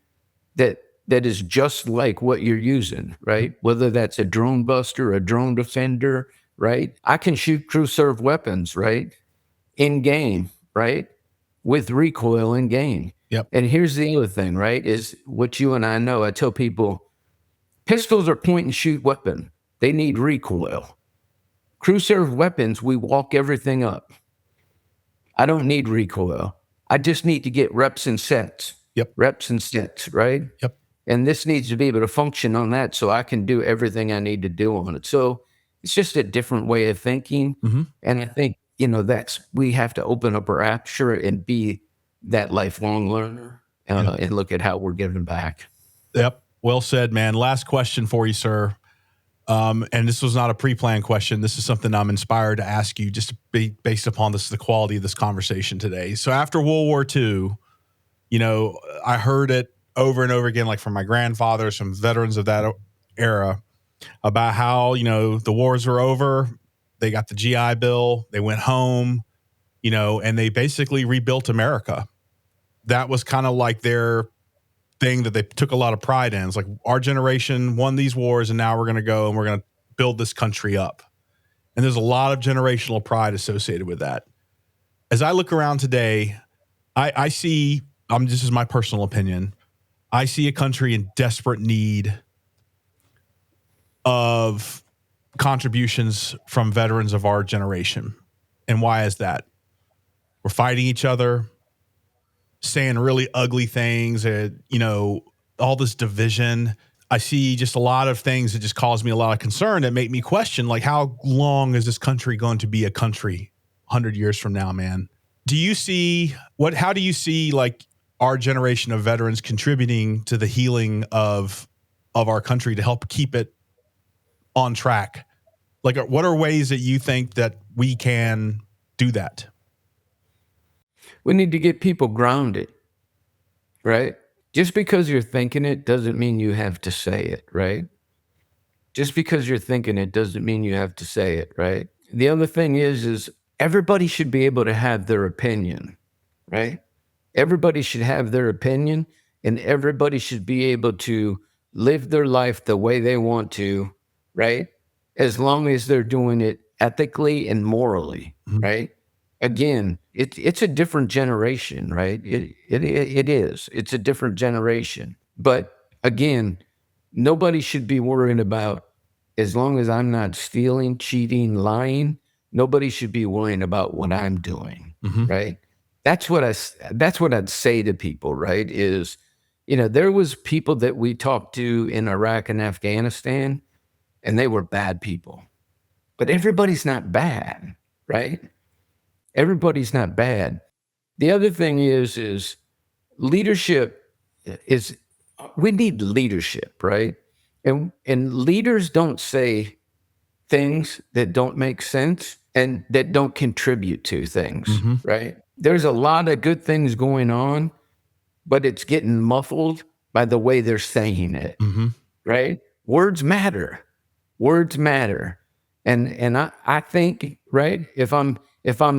that is just like what you're using, right? Whether that's a drone buster, a drone defender, right? I can shoot crew serve weapons, right? In game, right? With recoil in game. Yep. And here's the other thing, right? Is what you and I know. I tell people pistols are point and shoot weapon. They need recoil. Crew serve weapons, we walk everything up. I don't need recoil. I just need to get reps and sets. Yep. Reps and sets, right? Yep. And this needs to be able to function on that so I can do everything I need to do on it. So it's just a different way of thinking. Mhm. And I think, we have to open up our aperture and be that lifelong learner Yeah. and look at how we're giving back. Yep. Well said, man. Last question for you, sir. And this was not a pre-planned question. This is something I'm inspired to ask you just to be based upon the quality of this conversation today. So after World War II, I heard it over and over again, like from my grandfather, some veterans of that era, about how, the wars were over. They got the GI Bill. They went home, and they basically rebuilt America. That was kind of like their thing that they took a lot of pride in. It's like, our generation won these wars, and now we're going to go and we're going to build this country up. And there's a lot of generational pride associated with that. As I look around today, I see, this is my personal opinion, I see a country in desperate need of contributions from veterans of our generation. And why is that? We're fighting each other, saying really ugly things, all this division. I see just a lot of things that just cause me a lot of concern that make me question, like, how long is this country going to be a country 100 years from now, man? How do you see like our generation of veterans contributing to the healing of our country to help keep it on track? Like, what are ways that you think that we can do that? We need to get people grounded, right? Just because you're thinking it doesn't mean you have to say it, right? Just because you're thinking it doesn't mean you have to say it, right? The other thing is everybody should be able to have their opinion, right? Everybody should have their opinion, and everybody should be able to live their life the way they want to, right? As long as they're doing it ethically and morally, right? Again, it's a different generation, right? It is. It's a different generation. But again, nobody should be worrying about, as long as I'm not stealing, cheating, lying, nobody should be worrying about what I'm doing, right? That's what I'd say to people, right? Is, there was people that we talked to in Iraq and Afghanistan, and they were bad people. But everybody's not bad, right? Everybody's not bad. The other thing is leadership we need leadership, right? And leaders don't say things that don't make sense and that don't contribute to things, right? There's a lot of good things going on, but it's getting muffled by the way they're saying it, right? Words matter. Words matter. And I think, right, if I'm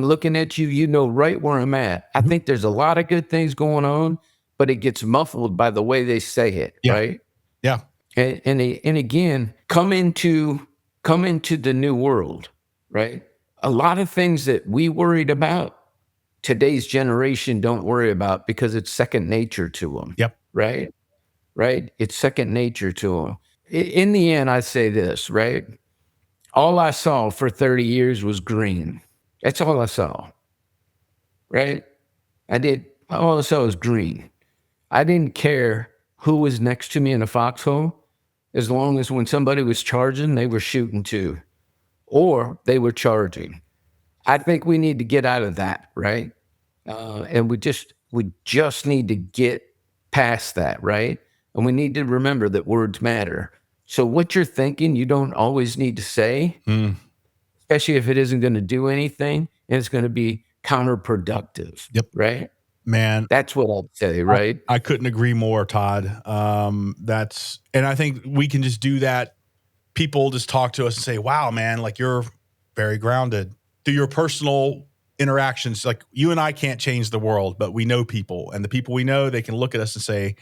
looking at you, you know right where I'm at. I think there's a lot of good things going on, but it gets muffled by the way they say it, right? Yeah. And again, come into the new world, right? A lot of things that we worried about, today's generation don't worry about because it's second nature to them. Yep. Right? Right? It's second nature to them. In the end, I say this, right? All I saw for 30 years was green. That's all I saw. Right? All I saw was green. I didn't care who was next to me in a foxhole, as long as when somebody was charging, they were shooting too, or they were charging. I think we need to get out of that, right? And we just need to get past that, right? And we need to remember that words matter. So what you're thinking, you don't always need to say, especially if it isn't going to do anything and it's going to be counterproductive. Yep. Right? Man, that's what I'd say, right? I couldn't agree more, Todd. And I think we can just do that. People just talk to us and say, wow, man, like, you're very grounded through your personal interactions. Like, you and I can't change the world, but we know people, and the people we know, they can look at us and say,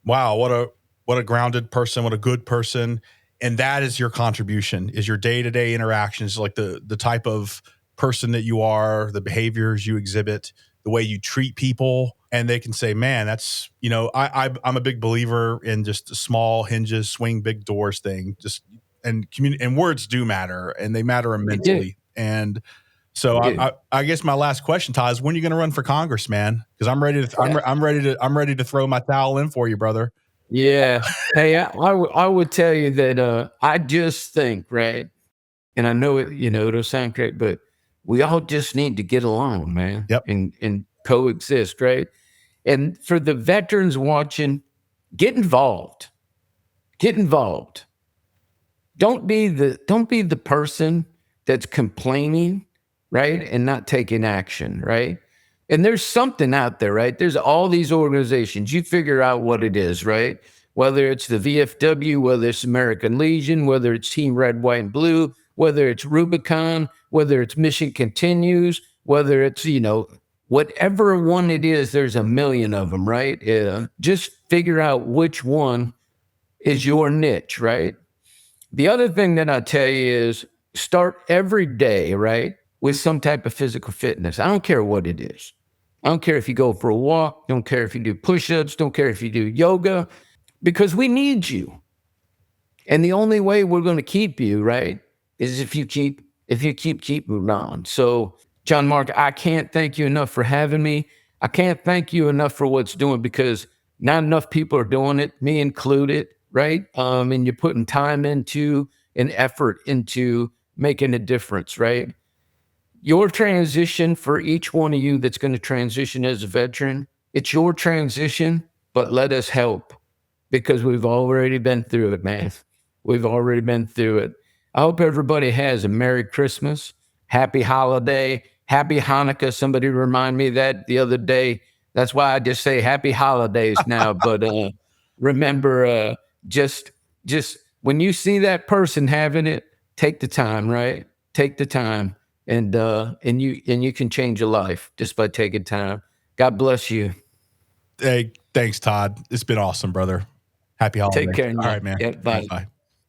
wow, what a grounded person, what a good person. And that is your contribution, is your day-to-day interactions, like the type of person that you are, the behaviors you exhibit, the way you treat people. And they can say, man, that's, I'm a big believer in just small hinges, swing big doors thing. And words do matter, and they matter immensely. And so I guess my last question, Todd, is when are you going to run for Congress, man? Because I'm ready to throw my towel in for you, brother. Yeah. Hey, I would tell you that I just think, right, and I know it, it'll sound great, but we all just need to get along, man. Yep. And coexist, right? And for the veterans watching, get involved. Get involved. Don't be the person that's complaining, right? And not taking action, right? And there's something out there, right? There's all these organizations. You figure out what it is, right? Whether it's the VFW, whether it's American Legion, whether it's Team Red, White, and Blue, whether it's Rubicon, whether it's Mission Continues, whether it's, whatever one it is, there's a million of them, right? Just figure out which one is your niche, right? The other thing that I tell you is start every day, right, with some type of physical fitness. I don't care what it is. I don't care if you go for a walk. Don't care if you do push-ups. Don't care if you do yoga, because we need you. And the only way we're going to keep you, right, is if you keep moving on. So, John Mark, I can't thank you enough for having me. I can't thank you enough for what's doing, because not enough people are doing it, me included, right? And you're putting time into and effort into making a difference, right? Your transition, for each one of you that's going to transition as a veteran, it's your transition, but let us help, because we've already been through it, man. We've already been through it. I hope everybody has a Merry Christmas, Happy Holiday, Happy Hanukkah. Somebody remind me that the other day. That's why I just say Happy Holidays now. But remember, just when you see that person having it, take the time, right? Take the time, and you can change your life just by taking time. God bless you. Hey, thanks, Todd. It's been awesome, brother. Happy holidays. Take care. All right, man. Yeah, bye. Bye.